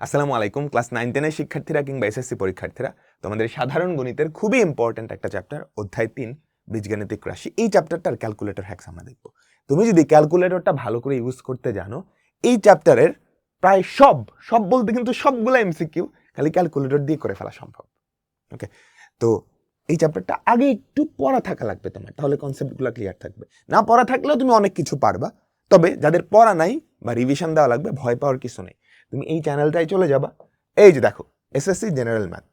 আসসালামু আলাইকুম। ক্লাস 9-10 এর শিক্ষার্থীরা কিংবা এসএসসি পরীক্ষার্থীরা, তোমাদের সাধারণ গণিতের খুবই ইম্পর্ট্যান্ট একটা চ্যাপ্টার অধ্যায় 3 বীজগাণিতিক রাশি। এই চ্যাপ্টারটার ক্যালকুলেটর হ্যাকস আমরা দেখব। তুমি যদি ক্যালকুলেটরটা ভালো করে ইউজ করতে জানো, এই চ্যাপ্টারের প্রায় সব বলতে কিন্তু সবগুলো এমসিকিউ খালি ক্যালকুলেটর দিয়ে করে ফেলা সম্ভব। ওকে, তো এই চ্যাপ্টারটা আগে একটু পড়া থাকা লাগবে তোমার, তাহলে কনসেপ্টগুলো ক্লিয়ার থাকবে। না পড়া থাকলেও তুমি অনেক কিছু পারবা, তবে যাদের পড়া নাই বা রিভিশন দেওয়া লাগবে, ভয় পাওয়ার কিছু নেই। তুমি এই চ্যানেলটাই চলে যাবা, এই যে দেখো এসএসসি জেনারেল ম্যাথ,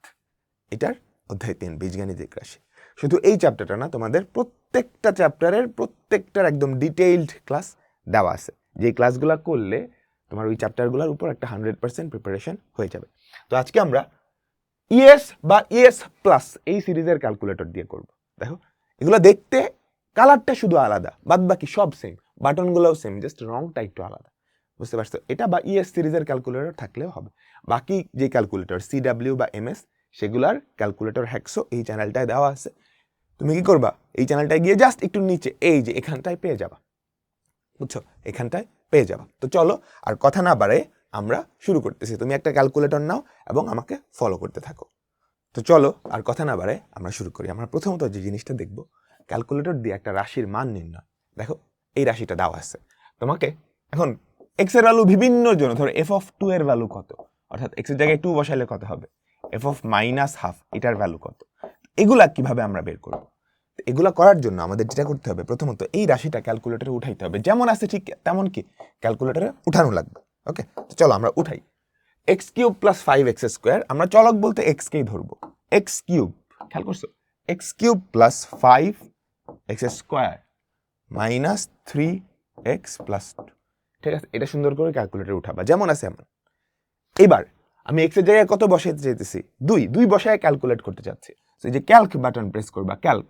এটার অধ্যায় 3 বীজগাণিতিক রাশি। শুধু এই চ্যাপ্টারটা না, তোমাদের প্রত্যেকটা চ্যাপ্টারের প্রত্যেকটার একদম ডিটেইলড ক্লাস দেওয়া আছে, যে ক্লাসগুলো করলে তোমার ওই চ্যাপ্টারগুলোর উপর একটা 100% প্রিপারেশন হয়ে যাবে। তো আজকে আমরা ইএস বা ইএস প্লাস এই সিরিজের ক্যালকুলেটর দিয়ে করব। দেখো এগুলো দেখতে কালারটা শুধু আলাদা, বাদ বাকি সব সেম, বাটনগুলোও সেম, জাস্ট রংটা একটু আলাদা, বুঝতে পারছো? এটা বা ইএস সিরিজের ক্যালকুলেটর থাকলেও হবে। বাকি যে ক্যালকুলেটর সিডাব্লিউ বা এমএস, সেগুলার ক্যালকুলেটর হ্যাকসও এই চ্যানেলটায় দেওয়া আছে। তুমি কি করবা, এই চ্যানেলটায় গিয়ে জাস্ট একটু নিচে এই যে এখানটায় পেয়ে যাবা, বুঝছো? এখানটায় পেয়ে যাবা। তো চলো আর কথা না বাড়ে আমরা শুরু করতেছি। তুমি একটা ক্যালকুলেটর নাও এবং আমাকে ফলো করতে থাকো। তো চলো আর কথা না বাড়ে আমরা শুরু করি। আমরা প্রথমত যে জিনিসটা দেখব, ক্যালকুলেটর দিয়ে একটা রাশির মান নির্ণয়। দেখো এই রাশিটা দেওয়া আছে তোমাকে। এখন এক্স এর ভ্যালু বিভিন্ন জন্য, ধরো এফ অফ 2 এর ভ্যালু কত, অর্থাৎ এক্স এর জায়গায় 2 বসাইলে কত হবে, এফ অফ মাইনাস হাফ এটার ভ্যালু কত, এগুলা কিভাবে আমরা বের করব? এগুলা করার জন্য আমাদের যেটা করতে হবে, প্রথমত এই রাশিটা ক্যালকুলেটরে উঠাইতে হবে। যেমন আছে ঠিক তেমন কি ক্যালকুলেটরে উঠানো লাগবে। ওকে, তো চলো আমরা উঠাই। X cube plus 5x square, আমরা চলক বলতে এক্স কেই ধরবো। এক্স কিউব, খেয়াল করছো, x cube plus 5x square minus 3x plus 2। ঠিক আছে, এটা সুন্দর করে ক্যালকুলেটরে উঠাবা, যেমন আছে এমন। এবার আমি এক্স এর জায়গায় কত বসাইতে চাইতেছি, 2 বসায় ক্যালকুলেট করতে চাচ্ছি। তো এই যে ক্যালক বাটন প্রেস করবা, ক্যালক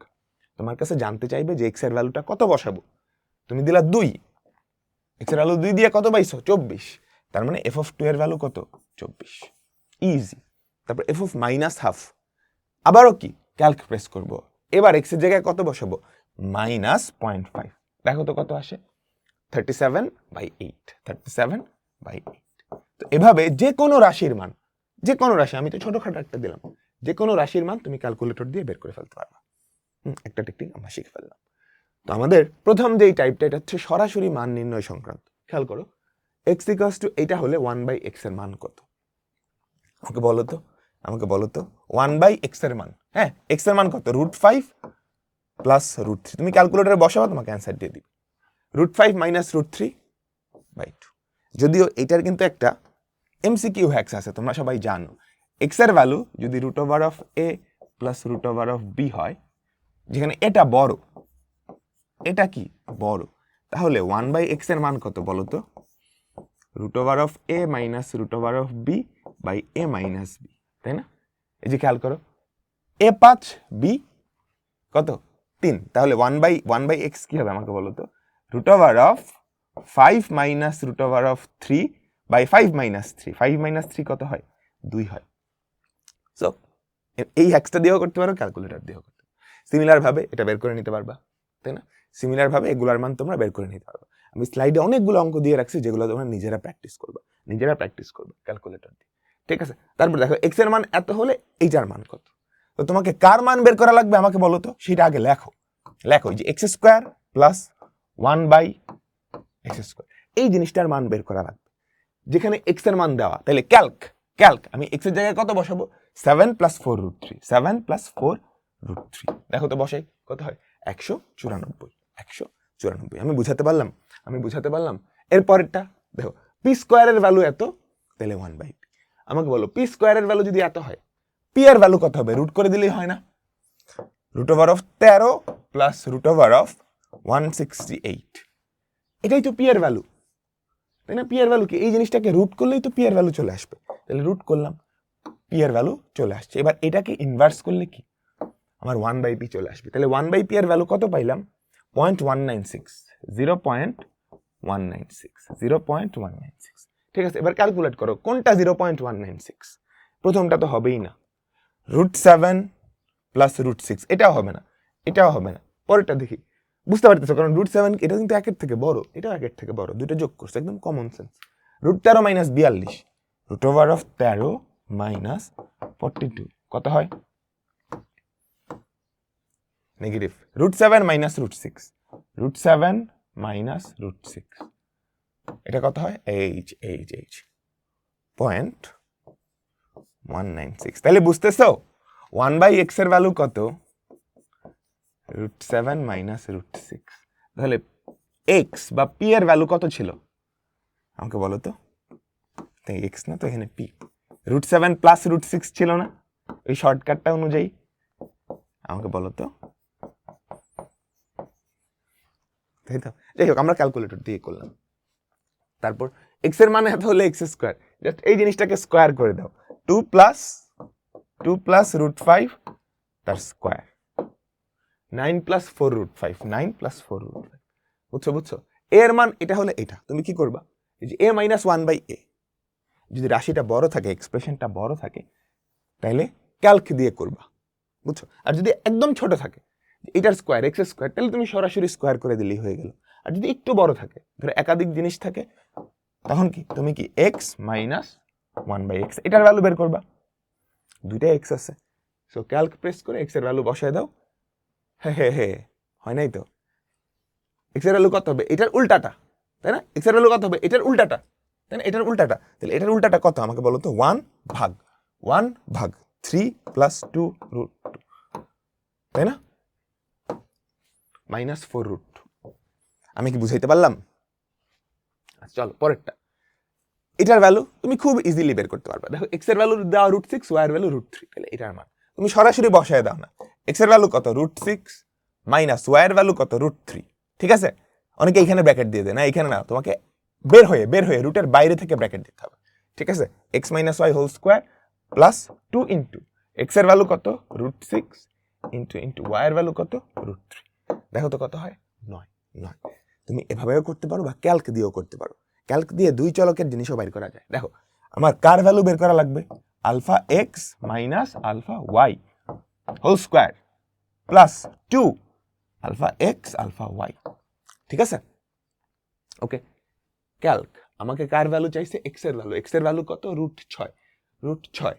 তোমার কাছে জানতে চাইবে যে এক্স এর ভ্যালুটা কত বসাবো। তুমি দিলা 2, এক্স এর ভ্যালু 2 দিয়ে কত পাইছো, 24। তার মানে এফ অফ 2 এর ভ্যালু কত, 24। ইজি। তারপর এফ অফ মাইনাস হাফ, আবারও কি ক্যালক প্রেস করব। এবার এক্স এর জায়গায় কত বসাবো, মাইনাস 0.5। দেখো তো কত আসে, 37/8, 37/8। তো এভাবে যে কোনো রাশির মান, যে কোনো রাশি, আমি তো ছোটখাটো একটা দিলাম, যে কোনো রাশির মান তুমি ক্যালকুলেটর দিয়ে বের করে ফেলতে পারবা। একটা টেকনিক আমরা শিখে ফেললাম। তো আমাদের প্রথম যেই টাইপটা, এটা হচ্ছে সরাসরি মান নির্ণয় সংক্রান্ত। খেয়াল করো, এক্স ইকুয়ালস টু এটা হলে 1/x এর মান কত, আমাকে বলো তো 1/x এর মান। হ্যাঁ, এক্স এর মান কত, √5 প্লাস √3। তুমি ক্যালকুলেটরে বসাবো, তোমাকে অ্যান্সার দিয়ে দিবে √5 মাইনাস √3/2। যদিও এটার কিন্তু একটা এমসিকিউ হ্যাকস আছে, তোমরা সবাই জানো। এক্স এর ভ্যালু যদি √a প্লাস √b হয়, যেখানে এটা বড়, এটা কি বড়, তাহলে 1/x এর মান কত বলো তো, √a minus √b by a minus b, তাই না? এই যে খেয়াল করো, a 5 b কত 3, তাহলে 1/x কি হবে আমাকে বলো তো, √5 মাইনাস √3 বাই 5 মাইনাস 3, 5 মাইনাস 3 কত হয়, 2 হয়। সো এই হ্যাকসটা দিয়েও করতে পারো, ক্যালকুলেটর দিয়েও করতে পারো। সিমিলার ভাবে এটা বের করে নিতে পারবা, তাই না? সিমিলার ভাবে এগুলার মান তোমরা বের করে নিতে পারবা। আমি স্লাইডে অনেকগুলো অঙ্ক দিয়ে রাখছি, যেগুলো তোমরা নিজেরা প্র্যাকটিস করবা ক্যালকুলেটর দিয়ে। ঠিক আছে, তারপর দেখো এক্স এর মান এত হলে এইটার মান কত। তো তোমাকে কার মান বের করা লাগবে আমাকে বলো তো, সেটা আগে লেখো। যে x square plus 1/x square, এই জিনিসটার মান বের করা লাগবে, যেখানে এক্স এর মান দেওয়া। তাহলে ক্যালক আমি এক্স এর জায়গায় কত বসাবো, 7 + 4√3, 7 + 4√3। দেখো তো বসাই, কত হয়, 194। আমি বুঝাতে পারলাম। এরপরেরটা দেখো, পি স্কোয়ারের ভ্যালু এত, তাহলে 1/p। আমাকে বলো পি স্কোয়ারের ভ্যালু যদি এত হয়, পি এর ভ্যালু কত হবে, রুট করে দিলেই হয় না, √13 প্লাস √168। এটাই তো পি এর ভ্যালু, তাই না? পি এর ভ্যালু কি, এই জিনিসটাকে রুট করলেই তো পি এর ভ্যালু চলে আসবে। তাহলে রুট করলাম, পি এর ভ্যালু চলে আসছে। এবার এটাকে ইনভার্স করলে কি, আমার 1/p চলে আসবে। তাহলে 1/p এর ভ্যালু কত পাইলাম, 0.196, 0.196। ঠিক আছে, এবার ক্যালকুলেট করো কোনটা 0.196। প্রথমটা তো হবেই না, √7 প্লাস √6, এটাও হবে না। পরেরটা দেখি, বুঝতে পারতেছো, কারণ √7 এটা কিন্তু একের থেকে বড়, এটাও একের থেকে বড়, দুটো যোগ করছে, একদম কমন সেন্স। √13 - 42, 13 মাইনাস 42 কত হয়? নেগেটিভ। √7 মাইনাস √6, √7 মাইনাস √6 এটা কত হয়? এইচ 0.196। তাহলে বুঝতেছো 1/x এর ভ্যালু কত? √7 মাইনাস √6। তাহলে x বা p এর ভ্যালু কত ছিল আমাকে বলো তো? x না তো, এখানে p। √7 প্লাস √6 ছিল না এই শর্টকাটটা অনুযায়ী? আমাকে বলো তো। তাই তো? যাই হোক, আমরা ক্যালকুলেটর দিয়ে করলাম। তারপর x এর মান এত হলে x স্কয়ার, জাস্ট এই জিনিসটাকে স্কয়ার করে দাও। 2 প্লাস √5 তার স্কয়ার, 9 প্লাস 4 √5, 9 প্লাস 4 √5। বুঝছো? a এর মান এটা হলে এটা তুমি কি করবা? এই যে a মাইনাস 1/a, যদি রাশিটা বড় থাকে, এক্সপ্রেশনটা বড় থাকে, তাহলে ক্যালক দিয়ে করবা। বুঝছো? আর যদি একদম ছোট থাকে, এটার স্কয়ার x স্কয়ার, তাহলে তুমি সরাসরি স্কয়ার করে দিলেই হয়ে গেল। আর যদি একটু বড় থাকে, ধরো একাধিক জিনিস থাকে, তখন কি তুমি কি x মাইনাস 1/x এটার ভ্যালু বের করবা। দুইটা x আছে, সো ক্যালক প্রেস করে x এর ভ্যালু বসায় দাও। হে হয় নাই তো? x এর ভ্যালু কত হবে? এটার উল্টাটা, তাই না? x এর ভ্যালু কত হবে? এটার উল্টাটা, তাই না? এটার উল্টাটা। তাহলে এটার উল্টাটা কত আমাকে বলো তো? 1/3 প্লাস 2 √2, তাই না? মাইনাস 4 √2। আমি কি বুঝাইতে পারলাম? আচ্ছা চলো পরেরটা। এটার ভ্যালু তুমি খুব ইজিলি বের করতে পারবে। দেখো x এর ভ্যালু দেওয়া √6, y এর ভ্যালু √3, তাহলে এটার মান তুমি সরাসরি বসায় দাও না। x এর ভ্যালু কত? √6 মাইনাস y এর ভ্যালু কত? √3। ঠিক আছে? অনেকে এখানে ব্র্যাকেট দিয়ে দেয় না, এখানে না, তোমাকে বের হয়ে রুটের বাইরে থেকে ব্র্যাকেট দিতে হবে। ঠিক আছে? x minus y whole square plus 2 into x এর ভ্যালু কত? √6 ইন্টু y এর ভ্যালু কত? √3। দেখো তো কত হয়? 9। তুমি এভাবেও করতে পারো বা ক্যালক দিয়েও করতে পারো। ক্যালক দিয়ে দুই চলকের জিনিসও বের করা যায়। দেখো আমার কার ভ্যালু বের করা লাগবে? Alpha x minus alpha y whole square plus 2 alpha x alpha y। ঠিক আছে? ওকে, ক্যালক আমাকে কার ভ্যালু চাইছে? x এর ভ্যালু। x এর ভ্যালু কত? √6।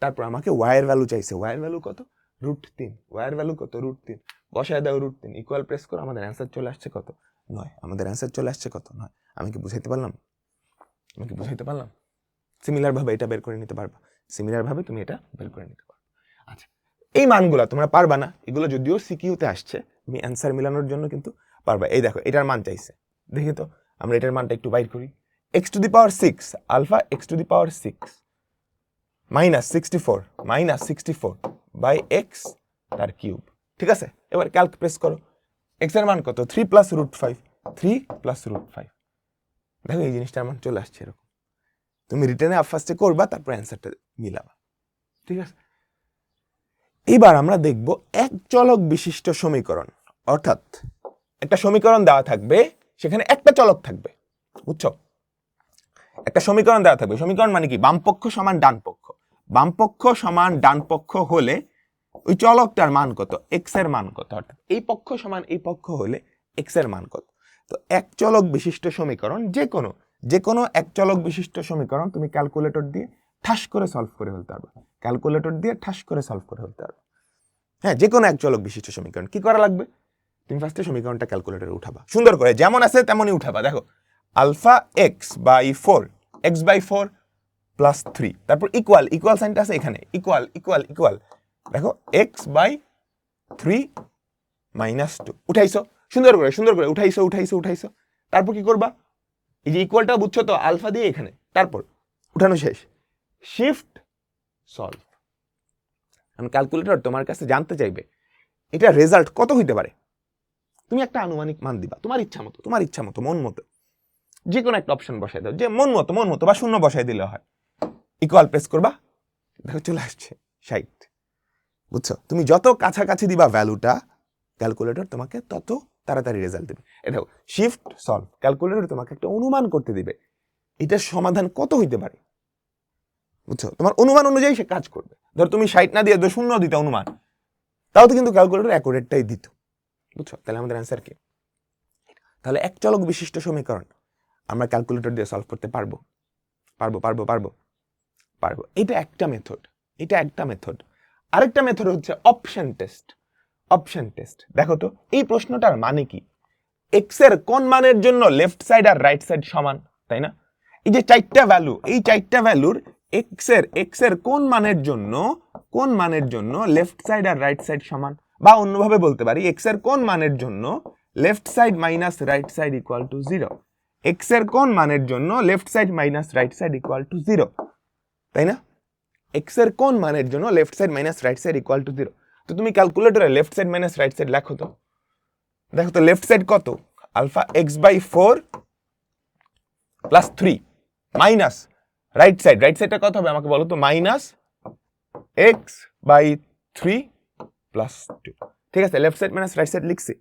তারপর আমাকে y এর ভ্যালু চাইছে। y এর ভ্যালু কত? √3। y এর ভ্যালু কত? √3। বসায় দাও √3, ইকুয়াল প্রেস করো, আমাদের অ্যান্সার চলে আসছে কত? 9। আমাদের অ্যান্সার চলে আসছে কত? 9। আমি কি বুঝাইতে পারলাম? সিমিলার ভাবে এটা বের করে নিতে পারবা। আচ্ছা, এই মানগুলো তোমরা পারবা না, এগুলো যদিও সিকিউতে আসছে, তুমি অ্যান্সার মিলানোর জন্য কিন্তু পারবা। এই দেখো এটার মান চাইছে, দেখি তো আমরা এটার মানটা একটু বাইর করি। x⁶, alpha x⁶ minus 64 by x তার কিউব। ঠিক আছে? এবার ক্যালক প্রেস করো। x এর মান কত? 3 প্লাস √5, 3 প্লাস √5। দেখো এই জিনিসটার মান চলে আসছে এরকম। তুমি রিটেনে ফার্স্টে করবা, তারপর অ্যান্সারটা মিলাবা। ঠিক আছে? এবার আমরা দেখব এক চলক বিশিষ্ট সমীকরণ। অর্থাৎ একটা সমীকরণ দেওয়া থাকবে, সেখানে একটা চলক থাকবে। বুঝছো? একটা সমীকরণ দেওয়া থাকবে। সমীকরণ মানে কি? বামপক্ষ সমান ডানপক্ষ। বামপক্ষ সমান ডানপক্ষ হলে ওই চলকটার মান কত? x এর মান কত? অর্থাৎ এই পক্ষ সমান এই পক্ষ হলে x এর মান কত? তো এক চলক বিশিষ্ট সমীকরণ, যে কোনো এক চলক বিশিষ্ট সমীকরণ তুমি ক্যালকুলেটর দিয়ে ঠাস করে সলভ করে ফেলতে পারবে। হ্যাঁ, যে কোনো এক চলক বিশিষ্ট সমীকরণ কি করা লাগবে? তুমি ফার্স্টে সমীকরণটা ক্যালকুলেটরে উঠাবা, সুন্দর করে যেমন আছে তেমনই উঠাবা। দেখো আলফা x/4, x/4 প্লাস 3, তারপর ইকুয়াল সাইনটা আছে এখানে, ইকুয়াল। দেখো x/3 মাইনাস 2 উঠাইছো, সুন্দর করে উঠাইছো। তারপর কি করবা? এই যে ইকুয়ালটা বুঝছো তো, আলফা দিয়ে এখানে, তারপর উঠানো শেষ, শিফট সলভ। আমি ক্যালকুলেটর তোমার কাছে জানতে চাইবে এটা রেজাল্ট কত হইতে পারে। তুমি একটা আনুমানিক মান দিবা, তোমার ইচ্ছা মতো মন মতো যে কোনো একটা অপশন বসাই দাও, যে মন মতো বা শূন্য বসাই দিলে হয়। ইকুয়াল প্রেস করবা, দেখো চলে আসছে 60। বুঝছো? তুমি যত কাছাকাছি দিবা ভ্যালুটা, ক্যালকুলেটর তোমাকে তত তাড়াতাড়ি রেজাল্ট দেবে। দেখো শিফট সলভ, ক্যালকুলেটর তোমাকে একটা অনুমান করতে দিবে এটার সমাধান কত হইতে পারে। বুঝছো? তোমার অনুমান অনুযায়ী সে কাজ করবে। ধর তুমি 60 না দিয়ে 0 দিতে অনুমান, তাও তো কিন্তু ক্যালকুলেটর অ্যাকুরেটটাই দিত। বুঝছো? তাহলে আমাদের অ্যান্সার কি? তাহলে এক চলক বিশিষ্ট সমীকরণ আমরা ক্যালকুলেটর দিয়ে সলভ করতে পারবো। পারবো। এটা একটা মেথড। আরেকটা মেথড হচ্ছে অপশন টেস্ট। দেখো তো এই প্রশ্নটার মানে কি, এক্স এর কোন মানের জন্য লেফট সাইড আর রাইট সাইড সমান, তাই না? এই যে চারটা ভ্যালু, এই চারটা ভ্যালুর এক্স এর কোন মানের জন্য লেফট সাইড আর রাইট সাইড সমান, বা অন্যভাবে বলতে পারি এক্স এর কোন মানের জন্য left side minus right side equal to 0, x এর কোন মানের জন্য left side minus right side equal to 0, তাই না? এক্স এর কোন মানের জন্য left side minus right side equal to 0। তো তুমি ক্যালকুলেটরে left side minus right side লেখো তো, দেখো তো লেফট সাইড কত, alpha x by 4 plus 3 minus right সাইডটা কত হবে আমাকে বলো তো, মাইনাস এক্স বাই 3 প্লাস 2। ঠিক আছে, left side minus right side লিখছি।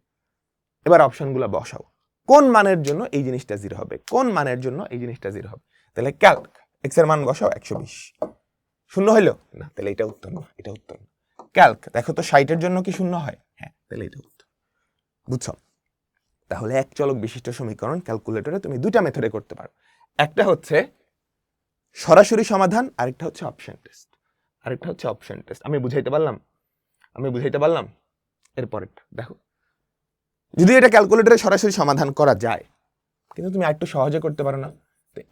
এবার অপশনগুলো বসাও, কোন মানের জন্য এই জিনিসটা 0 হবে, হবে। তাহলে ক্যালক এক্স এর মান বসাও 120, শূন্য হইলো না, তাহলে এটা উত্তর না, ক্যালক দেখো তো 60 এর জন্য কি শূন্য হয়, হ্যাঁ, তাহলে এটা উত্তর। বুঝছো? তাহলে এক চলক বিশিষ্ট সমীকরণ ক্যালকুলেটরে তুমি দুটা মেথডে করতে পারো, একটা হচ্ছে সরাসরি সমাধান, আরেকটা হচ্ছে অপশন টেস্ট। আমি বুঝাইতে পারলাম? এরপরেরটা দেখো, যদি এটা ক্যালকুলেটরে সরাসরি সমাধান করা যায়, কিন্তু তুমি আরেকটু সহজে করতে পারো না?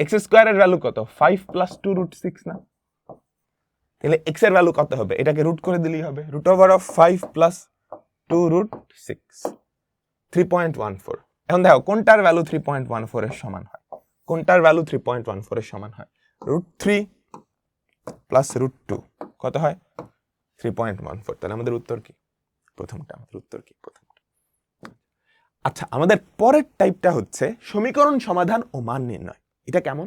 এক্স স্কোয়ারের ভ্যালু কত, 5 প্লাস 2 রুট 6 না? তাহলে এক্স এর ভ্যালু কত হবে, এটাকে রুট করে দিলেই হবে, root over of 5 plus 2 root 6, 3.14। এখন দেখো কোনটার ভ্যালু 3.14 এর সমান হয়, রুট 3 প্লাস রুট 2 কত হয়, 3.14। তাহলে আমাদের উত্তর কি, প্রথমটা। আচ্ছা, আমাদের পরের টাইপটা হচ্ছে সমীকরণ সমাধান ও মান নির্ণয়। এটা কেমন?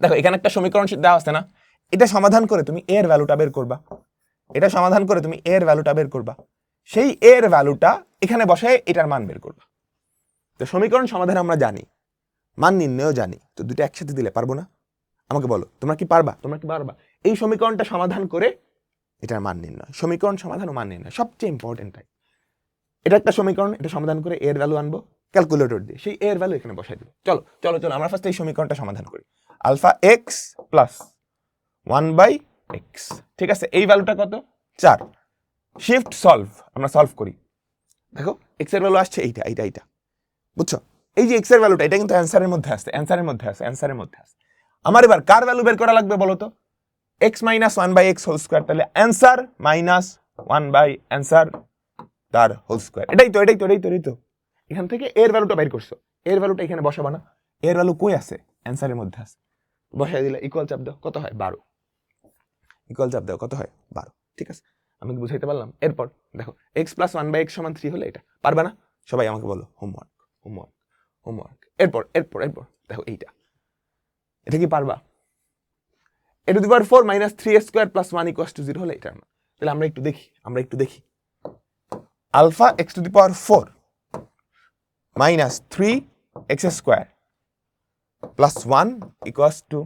দেখো এখানে একটা সমীকরণ দেওয়া আছে না, এটা সমাধান করে তুমি এর ভ্যালুটা বের করবা, সেই এর ভ্যালুটা এখানে বসায় এটার মান বের করবা। তো সমীকরণ সমাধান আমরা জানি, মান নির্ণয়ও জানি, তো দুটো একসাথে দিলে পারবো না? আমাকে বলো, তোমরা কি পারবা? এই সমীকরণটা সমাধান করে এটার মান নির্ণয়, সমীকরণ সমাধান ও মান নির্ণয় সবচেয়ে ইম্পর্টেন্ট টাইপ। এটা একটা সমীকরণ, এটা সমাধান করে এর ভ্যালু আনবো ক্যালকুলেটর দিয়ে, সেই এর ভ্যালু এখানে বসাই দিব। চলো আমরা ফার্স্ট এই সমীকরণটা সমাধান করি। আলফা এক্স প্লাস 1/x, ঠিক আছে, এই ভ্যালুটা কত, 4। শিফট সলভ, আমরা সলভ করি। দেখো এক্স এর ভ্যালু আসছে এইটা, বুঝছো? এই যে এক্স এর ভ্যালুটা, এটা কিন্তু অ্যান্সারের মধ্যে আছে। আমার এবার কার ভ্যালু বের করা লাগবে বলো তো, x minus 1/x whole square, তাহলে অ্যান্সার মাইনাস 1/অ্যান্সার তার হোল স্কয়ার। এটাই তো এখান থেকে এর ভ্যালুটা বের করছো, এর ভ্যালুটা এখানে বসাবা না, এর ভ্যালু কই আছে, অ্যান্সারের মধ্যে আছে, বসাই দিলে ইকুয়াল চাপ দাও, কত হয় 12, ঠিক আছে, আমি বুঝাইতে পারলাম? এরপর দেখো x প্লাস 1/x সমান 3 হলে এটা পারবা না? সবাই আমাকে বলো হোমওয়ার্ক। এরপর দেখো এটা কি পারবা? a to the power 4 minus 3 square plus 1 equals to 0 হলে এটা না। তাহলে আমরা একটু দেখি alpha x to the power 4 minus 3x square plus 1 equals to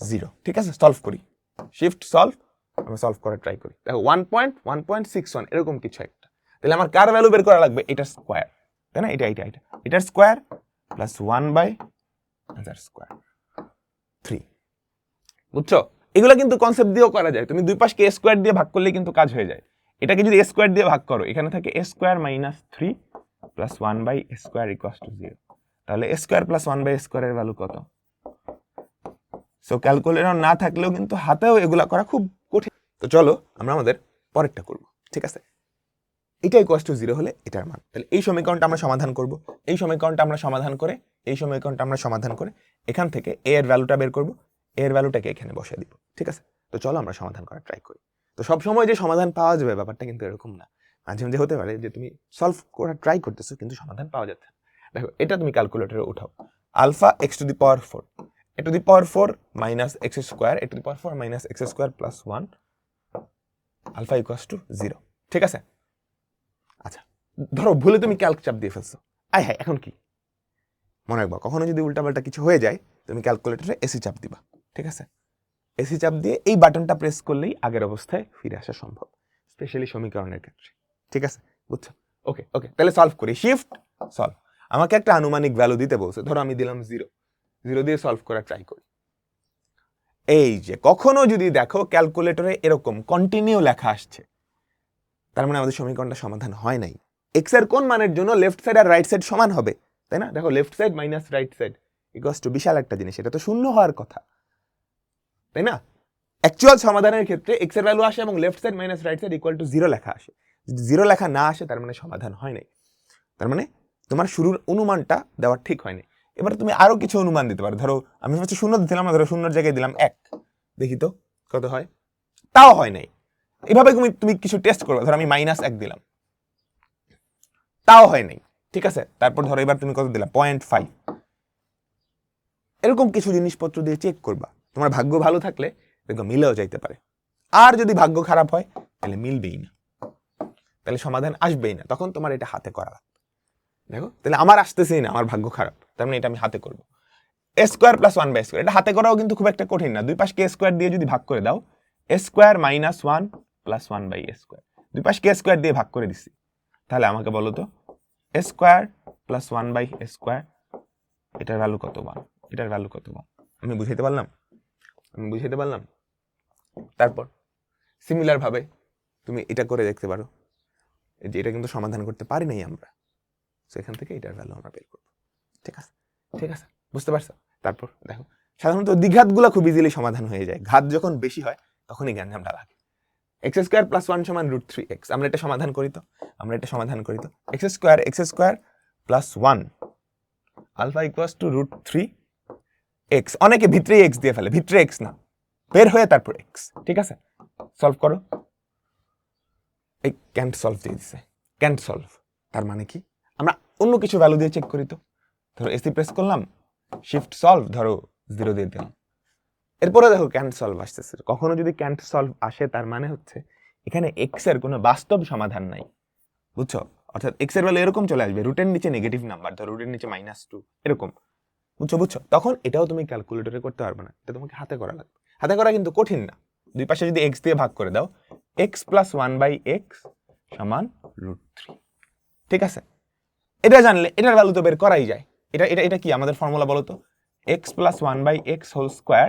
0, ঠিক আছে, সলভ করি, শিফট সলভ, আমরা সলভ করার ট্রাই করি। দেখো 1.61 এরকম কিছু একটা। তাহলে আমার কার ভ্যালু বের করা লাগবে, এটার স্কয়ার, তাই না? এটার স্কয়ার প্লাস 1/আনসার স্কয়ার 3। বুঝছো? এগুলো কিন্তু কনসেপ্ট দিয়েও করা যায়, তুমি দুই পাশকে a স্কয়ার দিয়ে ভাগ করলে কিন্তু কাজ হয়ে যায়। এটাকে যদি a স্কয়ার দিয়ে ভাগ করো, এখানে থাকে a square minus 3 plus 1/a square equals to 0। তাহলে a স্কয়ার প্লাস 1/a স্কয়ারের ভ্যালু কত? সো ক্যালকুলেটর না থাকলেও কিন্তু হাতেও এগুলা করা খুব কঠিন। তো চলো আমরা আমাদের পরেরটা করব, ঠিক আছে? এটা ইকুয়ালস টু 0 হলে এটার মান। তাহলে এই সমীকরণটা আমরা সমাধান করব, এই সমীকরণটা আমরা সমাধান করে এখান থেকে a এর ভ্যালুটা বের করব, a এর ভ্যালুটাকে এখানে বসিয়ে দিব, ঠিক আছে? তো চলো আমরা সমাধান করার ট্রাই করি। তো সব সময় যে সমাধান পাওয়া যাবে ব্যাপারটা কিন্তু এরকম না, মাঝে মাঝে হতে পারে যে তুমি সলভ করার ট্রাই করতেছো কিন্তু সমাধান পাওয়া যাচ্ছে না। দেখো এটা তুমি ক্যালকুলেটরে উঠাও, alpha x to the power 4, a to the power 4 minus x square, a to the power 4 minus x square plus 1 alpha equals to 0, ঠিক আছে? আচ্ছা, ধরো ভুলে তুমি ক্যালক চাপ দিয়ে ফেলছো, হায় এখন কি? মনে রাখবা, কখনো যদি উল্টাপাল্টা কিছু হয়ে যায় তুমি ক্যালকুলেটরে এসি চাপ দিবা, ঠিক আছে? এসি চাপ দিয়ে এই বাটনটা প্রেস করলেই আগের অবস্থায় ফিরে আসা সম্ভব, স্পেশালি সমীকরণের ক্ষেত্রে, ঠিক আছে? বুঝছো? ওকে, তাহলে সলভ করি, শিফট সলভ। আমাকে একটা আনুমানিক ভ্যালু দিতে বলছে, ধরো আমি দিলাম 0 দিয়ে সলভ করার ট্রাই করি। এই যে কখনো যদি দেখো ক্যালকুলেটরে এরকম কন্টিনিউ লেখা আসছে, তার মানে আমাদের সমীকরণটা সমাধান হয় নাই। এক্স এর কোন মানের জন্য লেফট সাইড আর রাইট সাইড সমান হবে, তাই না? দেখো left side minus right side equals to বিশাল একটা জিনিস, এটা তো শূন্য হওয়ার কথা, তাই না? অ্যাকচুয়াল সমাধানের ক্ষেত্রে এক্স এর ভ্যালু আসে এবং left side minus right side equal to 0 লেখা আসে। যদি 0 লেখা না আসে তার মানে সমাধান হয় নাই, তার মানে তোমার শুরুর অনুমানটা দেওয়া ঠিক হয়নি। এবার তুমি আরো কিছু অনুমান দিতে পারো। ধরো আমি হচ্ছে শূন্য দিলাম, ধরো শূন্যর জায়গায় দিলাম 1, দেখি তো কত হয়, তাও হয় নাই। এভাবে তুমি কিছু টেস্ট করবে। ধরো আমি -1 দিলাম, তাও হয় নাই, ঠিক আছে? তারপর ধরো এবার তুমি কত দিলাম 0.5, এরকম কিছু জিনিসপত্র দিয়ে চেক করবা। তোমার ভাগ্য ভালো থাকলে দেখো মিলেও যাইতে পারে, আর যদি ভাগ্য খারাপ হয় তাহলে মিলবেই না, তাহলে সমাধান আসবেই না, তখন তোমার এটা হাতে করা লাগবে। দেখো তাহলে আমার আসতেছেই না, আমার ভাগ্য খারাপ, তার মানে এটা আমি হাতে করবো। a স্কোয়ার প্লাস 1/স্কোয়ার, এটা হাতে করাও কিন্তু খুব একটা কঠিন না। দুই পাশকে a স্কোয়ার দিয়ে যদি ভাগ করে দাও, a square minus 1 plus 1/a², দুই পাশকে a স্কোয়ার দিয়ে ভাগ করে দিচ্ছি, তাহলে আমাকে বলো তো a স্কোয়ার প্লাস 1/a², এটার ভ্যালু কত? 1। এটার ভ্যালু কত? 1। আমি বুঝাইতে পারলাম? তারপর সিমিলার ভাবে তুমি এটা করে দেখতে পারো যে এটা কিন্তু সমাধান করতে পারি নাই আমরা, সেখান থেকে এটার ভ্যালু আমরা বের করবো। ঠিক আছে, বুঝতে পারছো? তারপর দেখো সাধারণত দ্বিঘাতগুলো খুব ইজিলি সমাধান হয়ে যায়, ঘাত যখন বেশি হয় তখনই গ্যাঞ্জামটা লাগে। এক্স স্কোয়ার প্লাস 1 সমান √3x, আমরা এটা সমাধান করি তো, x square plus 1 alpha equals to √3x। অনেকে ভিতরে এক্স দিয়ে ফেলে, ভিতরে এক্স না, বের হয়ে তারপর এক্স। ঠিক আছে, সলভ করো। এই ক্যান্ট সলভ দিয়ে দিছে, ক্যান্ট সলভ তার মানে কি? আমরা অন্য কিছু ভ্যালু দিয়ে চেক করি তো। ধরো এসি প্রেস করলাম, শিফট সলভ, ধরো 0 দিয়ে দিলাম, এরপরে দেখো ক্যান্ট সলভ আসতেছে। কখনো যদি ক্যান্ট সলভ আসে তার মানে হচ্ছে এখানে এক্স এর কোনো বাস্তব সমাধান নাই, বুঝছো? অর্থাৎ এক্স এর ভ্যালু এরকম চলে আসবে, রুটের নিচে নেগেটিভ নাম্বার, ধরো রুটের নিচে -2 এরকম, বুঝছো? তখন এটাও তুমি ক্যালকুলেটরে করতে পারবে না, এটা তোমাকে হাতে করা লাগবে। হাতে করা কিন্তু কঠিন না, দুই পাশে যদি এক্স দিয়ে ভাগ করে দাও, এক্স প্লাস 1/x সমান √3। ঠিক আছে, এটা জানলে এটার ভ্যালু তো বের করাই যায়। এটা কি আমাদের ফর্মুলা বলো তো? X plus 1/x whole square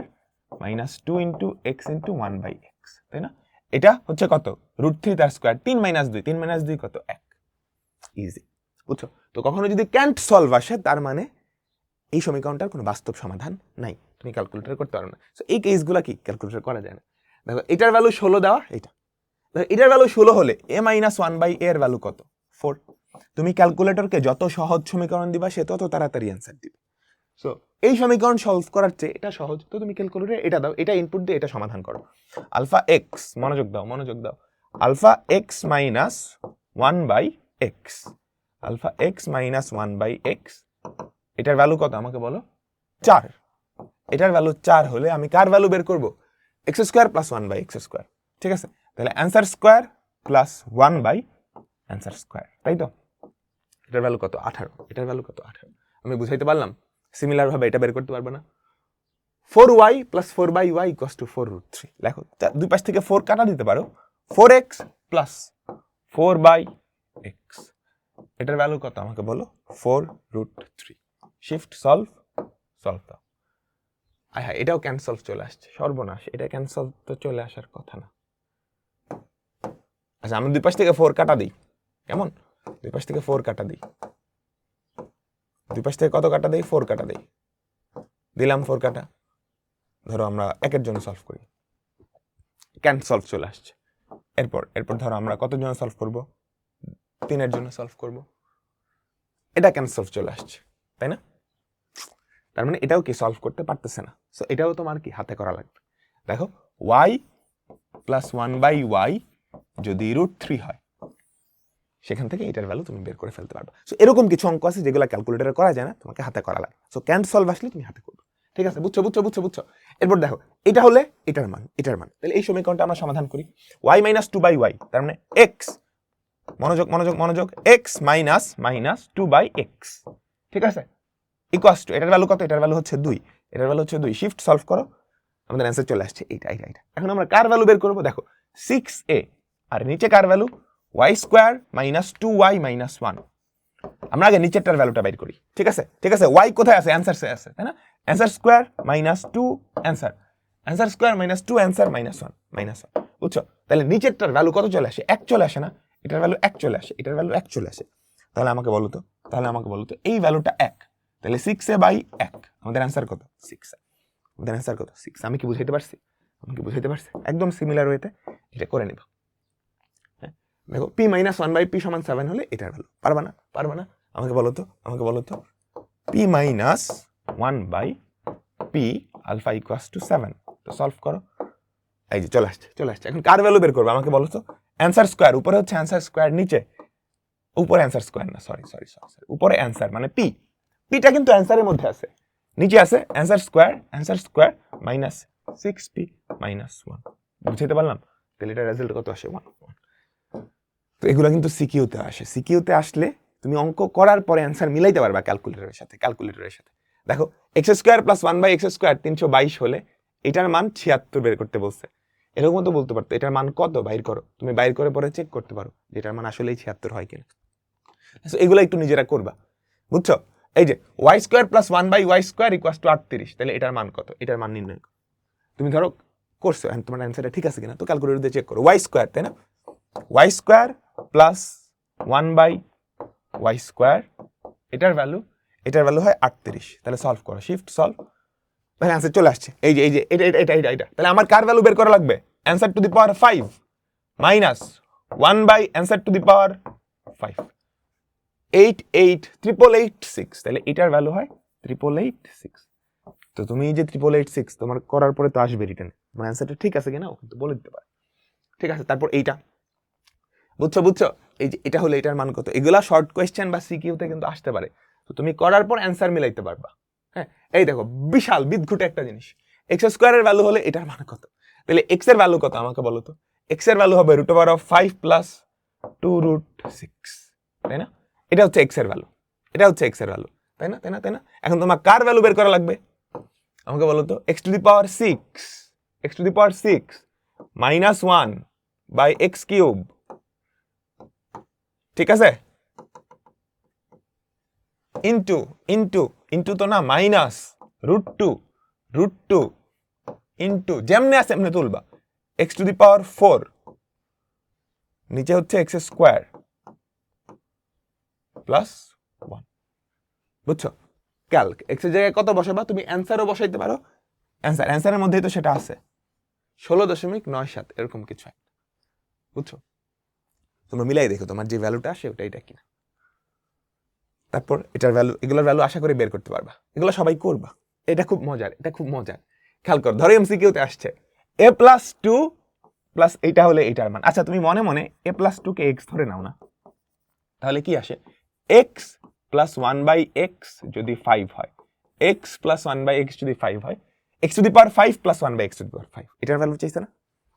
minus 2 into x into 1/x, তাই না? এটা হচ্ছে কত? √3 তার স্কোয়ার, 3 - 2 কত? 1। ইজি, বুঝছো? তো কখনো যদি ক্যান্ট সলভ আসে তার মানে এই সমীকরণটার কোনো বাস্তব সমাধান নাই, তুমি ক্যালকুলেটর করতে পারো না। সো এই কেসগুলো কি ক্যালকুলেটর করা যায় না। দেখো এটার ভ্যালু 16 দেওয়া, এটার ভ্যালু 16 হলে a - 1/a এর ভ্যালু কত? 4। তুমি ক্যালকুলেটরকে যত সহজ সমীকরণ দিবা সে তত তাড়াতাড়ি অ্যান্সার দিবে। সো এই সমীকরণ সলভ করার চেয়ে এটা সহজ, তো তুমি ক্যালকুলেটরে এটা দাও, এটা ইনপুট দিয়ে এটা সমাধান করো। আলফা এক্স, মনোযোগ দাও, alpha x minus 1/x, alpha x minus 1/x, এটার ভ্যালু কত আমাকে বলো? 4। এটার ভ্যালু 4 হলে আমি কার ভ্যালু বের করব? X square plus 1/x²। ঠিক আছে, তাহলে অ্যান্সার স্কোয়ার প্লাস 1/অ্যান্সার স্কোয়ার, তাই তো? এটার ভ্যালু কত? 18। এটার ভ্যালু কত? 18। আমি বুঝাইতে পারলাম? সিমিলার ভাবে এটা বের করতে পারবো না? 4y plus 4/y equals to 4√3। দেখো দুই পাশ থেকে 4 কাটা দিতে পারো, 4x প্লাস 4/x, এটার ভ্যালু কত আমাকে বলো? 4√3। শিফট সলভ দাও। হ্যাঁ, এটাও ক্যান্সেল চলে আসছে, সর্বনাশ, এটা ক্যান্সেল তো চলে আসার কথা না। আচ্ছা, আমি দুই পাশ থেকে 4 কাটা দিই, কেমন? দুই পাশ থেকে 4 কাটা দিই, দুই পাশ থেকে কত কাটা দেই? 4 কাটা দেই, দিলাম 4 কাটা। ধরো আমরা একের জন্য সলভ করি, ক্যান্সেল চলে আসছে। এরপর ধরো আমরা কত জন্য সলভ করব? 3 এর জন্য সলভ করব, এটা ক্যান্সেল চলে আসছে, তাই না? তার মানে এটাও কি সলভ করতে পারতেছে না। সো এটাও তোমার কি হাতে করা লাগবে। দেখো y প্লাস 1/y যদি √3 হয়, সেখান থেকে এটার ভ্যালু তুমি বের করে ফেলতে পারবে। সো এরকম কিছু অঙ্ক আছে যেগুলো ক্যালকুলেটরে করা যায় না, তোমাকে হাতে করা লাগে। সো ক্যান্ট সলভ আসলে তুমি হাতে করবে। ঠিক আছে, বুঝছো? এরপর দেখো এটা হলে এটার মান, তাহলে এই সমীকরণটা আমরা সমাধান করি। y - 2/y, তার মানে x, মনোযোগ, x মাইনাস 2/x, ঠিক আছে, ইকুয়ালস টু এটার ভ্যালু কত? এটার ভ্যালু হচ্ছে 2, এটার ভ্যালু হচ্ছে 2। শিফট সলভ করো, আমাদের অ্যান্সার চলে আসছে এইটা। এখন আমরা কার ভ্যালু বের করব? দেখো 6a, আর নিচে কার value? y square minus 2y minus 1। আমরা আগে নিচেরটার ভ্যালুটা বের করি। ঠিক আছে, y কোথায় আছে? অ্যান্সার সে আছে, তাই না? Answer square minus 2 answer, answer square minus 2 answer -1 বুঝছো? তাহলে নিচেরটার ভ্যালু কত চলে আসে? 1 চলে আসে না? এটার ভ্যালু 1 চলে আসে, এটার ভ্যালু 1 চলে আসে। তাহলে আমাকে বলো তো এই ভ্যালুটা 1, তাহলে 6/1 আমাদের অ্যান্সার কত? 6। আমাদের অ্যান্সার কত? 6। আমি কি বুঝাইতে পারছি? একদম সিমিলার ওয়েতে এটা করে নিব। হ্যাঁ, দেখো p - 1/p = 7 হলে এটার ভ্যালু পারবা না? আমাকে বলো তো p - 1/p আলফা = 7। তো সলভ করো। এই যে চলে আসছে। এখন কার ভ্যালু বের করবে আমাকে বলো তো? অ্যান্সার স্কোয়ার, উপরে হচ্ছে অ্যান্সার স্কোয়ার, নিচে উপরে অ্যান্সার স্কোয়ার না, সরি, উপরে অ্যান্সার মানে p, পিটা কিন্তু অ্যান্সারের মধ্যে আছে, নিচে আছে অ্যান্সার স্কোয়ার -6p - 1। বুঝাইতে পারলাম? তাহলে এটা রেজাল্ট কত আসে? 1। তো এগুলো কিন্তু সিকিউতে আসে। সিকিউতে আসলে তুমি অঙ্ক করার পরে অ্যান্সার মিলাইতে পারবা ক্যালকুলেটরের সাথে। দেখো x² + 1/x² 322 হলে এটার মান 76 বের করতে বলছে। এরকম তো বলতে পারতো এটার মান কত বাইর করো, তুমি বাইর করে পরে চেক করতে পারো যে এটার মান আসলেই 76 হয় কিনা। এগুলো একটু নিজেরা করবা, বুঝছো? এই যে y² + 1/y² = 38, তাহলে এটার মান কত? এটার মান নির্ণয় করো। তুমি ধরো করছো, তোমার অ্যান্সারটা ঠিক আছে কিনা, তো ক্যালকুলেটর দিয়ে চেক করো। y², তাই না? y² + 1/y², এটার ভ্যালু হয় 38। তাহলে সলভ করো, শিফট সলভ, তাহলে অ্যান্সার চলে আসছে। এই যে এটা। তাহলে আমার কার ভ্যালু বের করা লাগবে? Answer to the power 5 - 1 / answer to the power 5, 88886। তাহলে এটার ভ্যালু হয় 8886। তো তুমি এই যে 8886 তোমার করার পরে তো আসবে রিটার্ন, আমার অ্যান্সারটা ঠিক আছে কিনা ও কিন্তু বলে দিতে পারে। ঠিক আছে, তারপর এইটা বুঝছো? এই যে এটা হলো এটার মান কত? এগুলা শর্ট কোয়েশ্চেন বা সিকিউতে কিন্তু আসতে পারে, তো তুমি করার পর অ্যান্সার মিলাইতে পারবা। হ্যাঁ, এই দেখো বিশাল বিদঘুটে একটা জিনিস, x² এর ভ্যালু হলে এটার মান কত? তাহলে x এর ভ্যালু কত আমাকে বলো তো? x এর ভ্যালু হবে √5 + 2√6, তাই না? এটা হচ্ছে x এর ভ্যালু, তাই না? এখন তোমার কার ভ্যালু বের করা লাগবে আমাকে বলো তো? x⁻6 -1/x³, ঠিক আছে? ইনটু তো না, মাইনাস √2 ইনটু, যেমনে আছে এমনি তুলবা, x⁴, নিচে হচ্ছে x² + 1। বুঝছো? ক্যালক x এর জায়গায় কত বসাবা? তুমি অ্যান্সারও বসাইতে পারো, অ্যান্সারের মধ্যেই তো সেটা আছে 16.97 এরকম কিছু একটা। বুঝছো? তোমরা মিলাই দেখো তোমার যে ভ্যালুটা আসে ওটা এটা কিনা। তারপর এটার ভ্যালু, এগুলোর ভ্যালু আশা করি বের করতে পারবা, এগুলো সবাই করবা। এটা খুব মজার। খেয়াল কর, ধরো এমসিকিউতে আসছে a+2 প্লাস এইটা হলে এইটার মান। আচ্ছা তুমি মনে মনে a+2 কে x ধরে নাও না, তাহলে কি আসে? x + 1/x যদি 5 হয়, x + 1/x যদি 5 হয়, x⁵ + 1/x⁵, এটার ভ্যালু চাইছে না?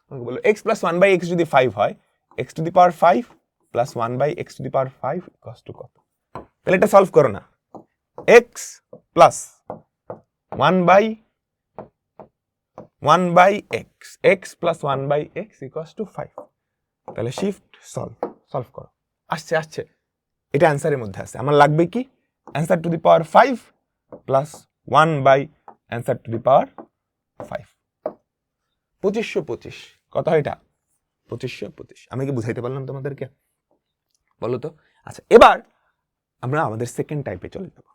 আমাকে বলো x + 1/x যদি 5 হয়, x⁵ + 1/x⁵ কত? তাহলে এটা সলভ করো না। x + 1/x, x + 1/x = 5। তাহলে শিফট সলভ করো। আসছে, এটা অ্যান্সারের মধ্যে আছে। আমার লাগবে কি? অ্যান্সার টু দি পাওয়ার 5 + 1/অ্যান্সার টু দি পাওয়ার 5। 2525 কত হয় এটা? 2525। আমি কি বুঝাইতে পারলাম তোমাদেরকে? বলো তো। আচ্ছা, এবার আমরা আমাদের সেকেন্ড টাইপে চলে যাব,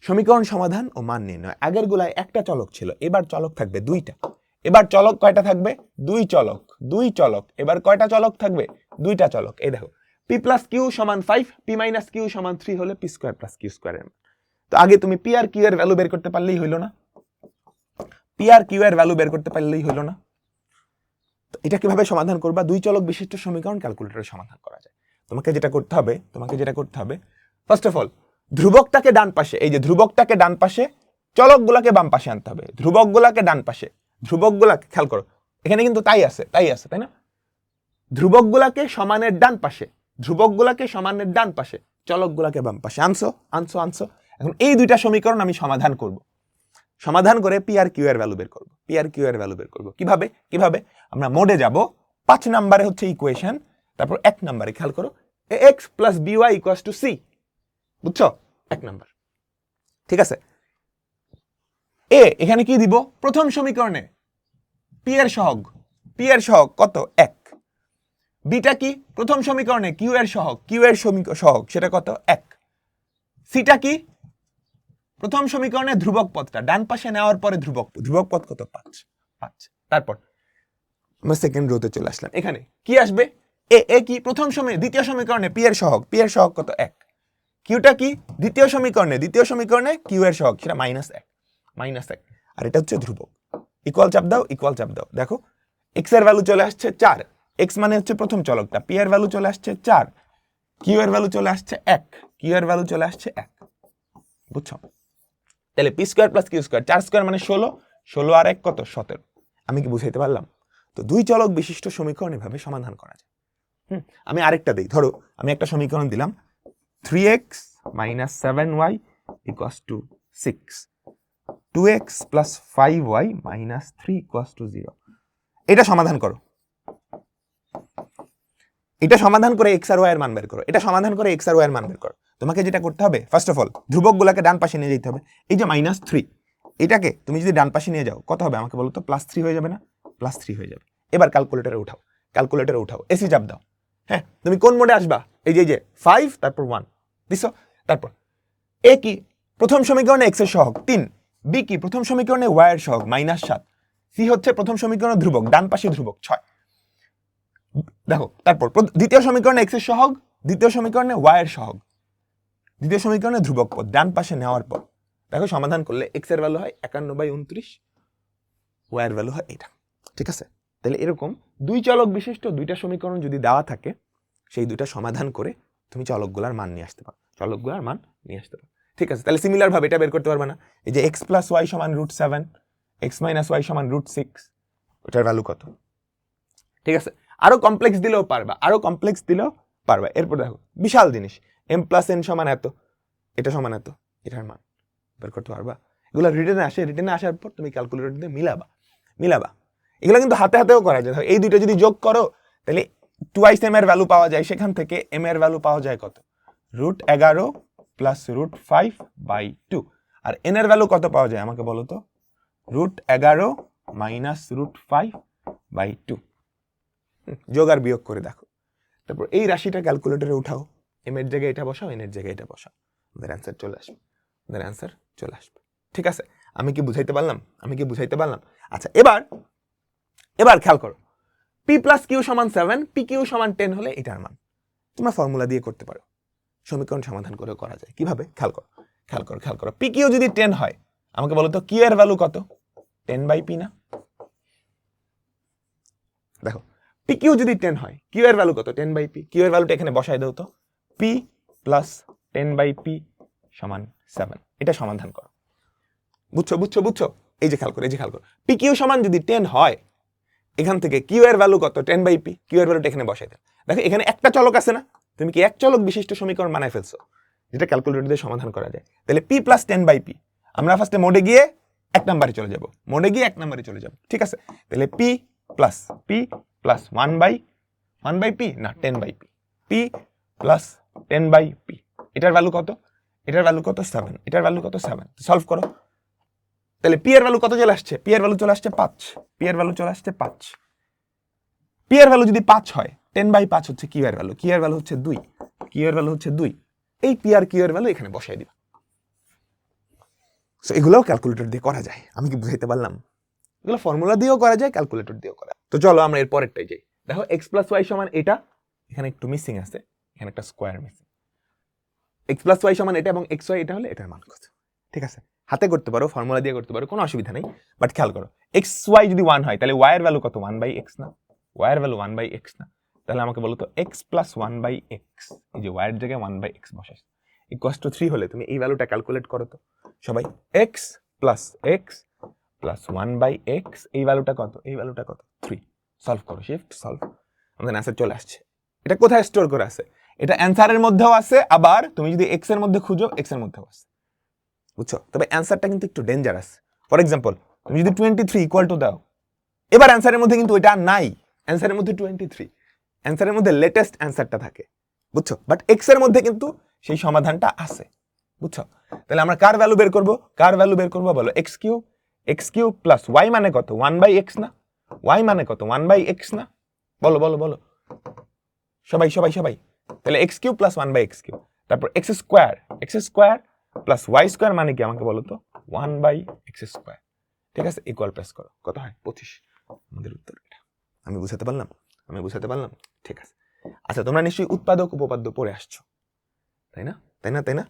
সমীকরণ সমাধান ও মান নির্ণয়। আগের গুলায় একটা চলক ছিল, এবার চলক থাকবে দুইটা। এবার চলক কয়টা থাকবে? দুই চলক। এবার কয়টা চলক থাকবে? দুইটা চলক। এই দেখো, p + q = 5, p - q = 3 হলে p² + q² এর মান। তো আগে তুমি p আর q এর ভ্যালু বের করতে পারলেই হইলো না? তো এটা কিভাবে সমাধান করবা? দুই চলক বিশিষ্ট সমীকরণ ক্যালকুলেটরে সমাধান করা যায়। তোমাকে যেটা করতে হবে ফার্স্ট অফ অল, ধ্রুবকটাকে ডান পাশে, এই যে ধ্রুবকটাকে ডান পাশে, চলকগুলোকে বাম পাশে আনতে হবে। ধ্রুবকগুলোকে ডান পাশে, ধ্রুবকগুলোকে খেয়াল করো, এখানে কিন্তু তাই আছে, তাই না? ধ্রুবকগুলোকে সমানের ডান পাশে, চলকগুলোকে বাম পাশে আনছো। এখন এই দুইটা সমীকরণ আমি সমাধান করে পি আর কিউ এর ভ্যালু বের করব। কিভাবে? আমরা মোডে যাব। 5 নম্বরে হচ্ছে ইকুয়েশন, তারপর 1 নম্বরে খেয়াল করো, ax + by = c। বুঝছো? 1 নাম্বার, ঠিক আছে। এখানে কি দিব? প্রথম সমীকরণে পি এর সহগ, পি এর সহগ কত 1। বিটা কি প্রথম সমীকরণে কিউ এর সহগ, কিউ এর সহগ সেটা কত 1। সিটা কি প্রথম সমীকরণে ধ্রুবক পদটা ডান পাশে নেওয়ার পরে ধ্রুবক পদ কত 5। তারপর আমরা সেকেন্ড রোতে চলে আসলাম, এখানে কি আসবে এ কি প্রথম দ্বিতীয় সমীকরণে পি এর সহগ কত 1। কিউটা কি দ্বিতীয় সমীকরণে কিউ এর সহগ সেটা -1 আর এটা হচ্ছে ধ্রুবক। ইকুয়াল চাপ দাও, দেখো এক্স এর ভ্যালু চলে আসছে 4, এক্স মানে হচ্ছে প্রথম চলকটা, পি এর ভ্যালু চলে আসছে 4, কিউ এর ভ্যালু চলে আসছে 1, কিউ এর ভ্যালু চলে আসছে 1। বুঝছো? তাহলে P square plus Q square, 4 square মানে 16 আর 1 কত 17। আমি কি বুঝাইতে পারলাম? তো দুই চলক বিশিষ্ট সমীকরণ এভাবে সমাধান করা যায়। আমি আরেকটা দিই, ধরো আমি একটা সমীকরণ দিলাম 3x - 7y = 6, 2x + 5y - 3 = 0। এটা সমাধান করো, এটা সমাধান করে x আর y এর মান বের করো, এটা সমাধান করে x আর y এর মান বের করো। তোমাকে যেটা করতে হবে ফার্স্ট অফ অল ধ্রুবকগুলোকে ডান পাশে নিয়ে যেতে হবে। এই যে -3 এটাকে তুমি যদি ডান পাশে নিয়ে যাও কত হবে আমাকে বলো তো? +3 হয়ে যাবে না? +3 হয়ে যাবে। এবার ক্যালকুলেটরে উঠাও, এসি চাপ দাও। হ্যাঁ, তুমি কোন মোডে আসবা? এই যে 5 তারপর 1 দিছো। তারপর এ কি প্রথম সমীকরণে x এর সহগ 3, বি কি প্রথম সমীকরণে y এর সহগ -7, সি হচ্ছে প্রথম সমীকরণের ধ্রুবক ডান পাশে ধ্রুবক 6। দেখো তারপর দ্বিতীয় সমীকরণে x এর সহগ, দ্বিতীয় সমীকরণে y এর সহগ, দ্বিতীয় সমীকরণে ধ্রুবক পদ ডান পাশে নেওয়ার পর দেখো সমাধান করলে x এর ভ্যালু হয় 51/29, y এর ভ্যালু হয় এটা। ঠিক আছে? তাহলে এরকম দুই চলক বিশিষ্ট দুইটা সমীকরণ যদি দেওয়া থাকে, সেই দুইটা সমাধান করে তুমি চলকগুলোর মান নিয়ে আসতে পারো, ঠিক আছে? তাহলে সিমিলার ভাবে এটা বের করতে পারবে না? এই যে x + y = √7, x - y = √6, ওটার ভ্যালু কত? ঠিক আছে? আরো কমপ্লেক্স দিলেও পারবা, এরপর দেখো বিশাল জিনিস m + n = এত, এটা সমান এত, এটার মান বের করতে পারবা? এগুলো রিটেনে আসার পর তুমি ক্যালকুলেটর দিয়ে মিলাবা। এগুলো কিন্তু হাতেও করা যায়। এই দুইটা যদি যোগ করো তাহলে 2x m এর ভ্যালু পাওয়া যায়, সেখান থেকে m এর ভ্যালু পাওয়া যায় কত? √11 + √5/2। আর n এর ভ্যালু কত পাওয়া যায় আমাকে বলো তো? √11 - √5/2। যোগ আর বিয়োগ করে দেখো। তারপর এই রাশিটা ক্যালকুলেটরে উঠাও, m এর জায়গায় এটা বসাও, n এর জায়গায় এটা বসাও, আমাদের অ্যান্সার চলে আসবে। ঠিক আছে? আমি কি বুঝাইতে পারলাম? আচ্ছা, এবার খেয়াল করো, p + q = 7, pq = 10 হলে এটার মান তোমরা ফর্মুলা দিয়ে করতে পারো, সমীকরণ সমাধান করে করা যায়। কিভাবে? খেয়াল করো, pq যদি 10 হয় আমাকে বলো তো q এর ভ্যালু কত? 10/p না? দেখো pq যদি 10 হয় q এর ভ্যালু কত? 10/p। q এর ভ্যালুটা এখানে বসাই দাও তো, p + 10/p = 7। এটা সমাধান করো। বুঝছো? এই যে খেয়াল করো, pq = যদি 10 হয়, এখান থেকে q এর ভ্যালু কত? 10/p। q এর ভ্যালুটা এখানে বসাই দাও। দেখো এখানে একটা চলক আছে না? তুমি কি এক চলক বিশিষ্ট সমীকরণ বানাই ফেলছো, যেটা ক্যালকুলেটর দিয়ে সমাধান করা যায়। তাহলে p + 10/p, আমরা ফার্স্টে মোডে গিয়ে 1 নম্বরে চলে যাব, ঠিক আছে? তাহলে p + 1/p না 10/p, p + 10/p, এটার ভ্যালু কত? 7, এটার ভ্যালু কত? 7। সলভ করো। তাহলে p এর ভ্যালু কত চলে আসছে? p এর ভ্যালু চলে আসছে 5, p এর ভ্যালু যদি 5 হয় 10/5 হচ্ছে q এর ভ্যালু, q এর ভ্যালু হচ্ছে 2, এই p আর q এর ভ্যালু এখানে বসাই দিবা। সো এগুলোও ক্যালকুলেটর দিয়ে করা যায়। আমি কি বুঝাইতে পারলাম? এগুলো ফর্মুলা দিয়েও করা যায়, ক্যালকুলেটর দিয়েও করা যায়। তো চলো আমরা এর পরেরটাই যাই। দেখো x + y = এটা, এখানে একটু মিসিং আছে, এখানে একটা স্কয়ার মিসিং। x + y = এটা এবং xy এটা হলে এটার মান কত? ঠিক আছে? হাতে করতে পারো, ফর্মুলা দিয়ে করতে পারো, কোনো অসুবিধা নেই। বাট খেয়াল করো, xy যদি 1 হয় তাহলে y এর ভ্যালু কত? 1/x না? y এর ভ্যালু 1/x না? তাহলে আমাকে বলো তো x + 1/x, এই যে y এর জায়গায় 1/x বসাস, = 3 হলে তুমি এই ভ্যালুটা ক্যালকুলেট করো তো সবাই। x + x + 1/x, এই ভ্যালুটা কত? 3। সলভ করো, শিফট সলভ, আমাদের অ্যান্সার চলে আসছে। এটা কোথায় স্টোর করে আছে? এটা অ্যান্সারের মধ্যেও আছে, আবার তুমি যদি x এর মধ্যে খুঁজো x এর মধ্যেও আছে। বুঝছো? তবে অ্যান্সারটা কিন্তু একটু ডেঞ্জারাস। ফর এক্সাম্পল, তুমি যদি 23 = দাও, এবার অ্যান্সারের মধ্যে কিন্তু এটা নাই, অ্যান্সারের মধ্যে 23, অ্যান্সারের মধ্যে লেটেস্ট অ্যান্সারটা থাকে। বুঝছো? বাট x এর মধ্যে কিন্তু সেই সমাধানটা আছে। বুঝছো? তাহলে আমরা কার ভ্যালু বের করব? বলো x³ + y মানে কত? 1/x না? ওয়াই মানে কত 1/x না, বলো বলো বলো সবাই সবাই সবাই, তাহলে x cube plus 1/x cube, তারপর x square plus y square মানে কি আমাকে বলো তো 1/x স্কোয়ার। ঠিক আছে, ইকুয়াল প্রেস করো, কত হয় 25, আমাদের উত্তর এটা। আমি বুঝাতে পারলাম? ঠিক আছে। আচ্ছা, তোমরা নিশ্চয়ই উৎপাদক উপপাদ্য পড়ে আসছো, তাই না?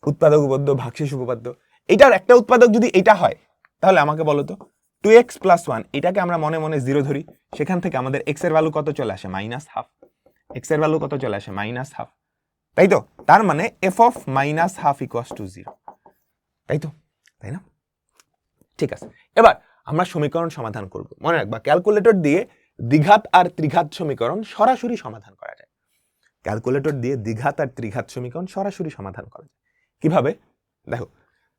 উৎপাদক উপপাদ্য, ভাগশেষ উপপাদ্য, এটার একটা উৎপাদক যদি এটা হয় তাহলে আমাকে বলো তো 2x + 1, এটাকে আমরা মনে মনে 0 ধরি, সেখান থেকে আমাদের x এর ভ্যালু কত চলে আসে -1/2, x এর ভ্যালু কত চলে আসে -1/2, তাই তো? তার মানে f of -1/2 = 0, তাই না? ঠিক আছে, এবার আমরা সমীকরণ সমাধান করব। মনে রাখবা, ক্যালকুলেটর দিয়ে দ্বিঘাত আর ত্রিঘাত সমীকরণ সরাসরি সমাধান করা যায়। ক্যালকুলেটর দিয়ে দ্বিঘাত আর ত্রিঘাত সমীকরণ সরাসরি সমাধান করা যায়। কিভাবে? দেখো,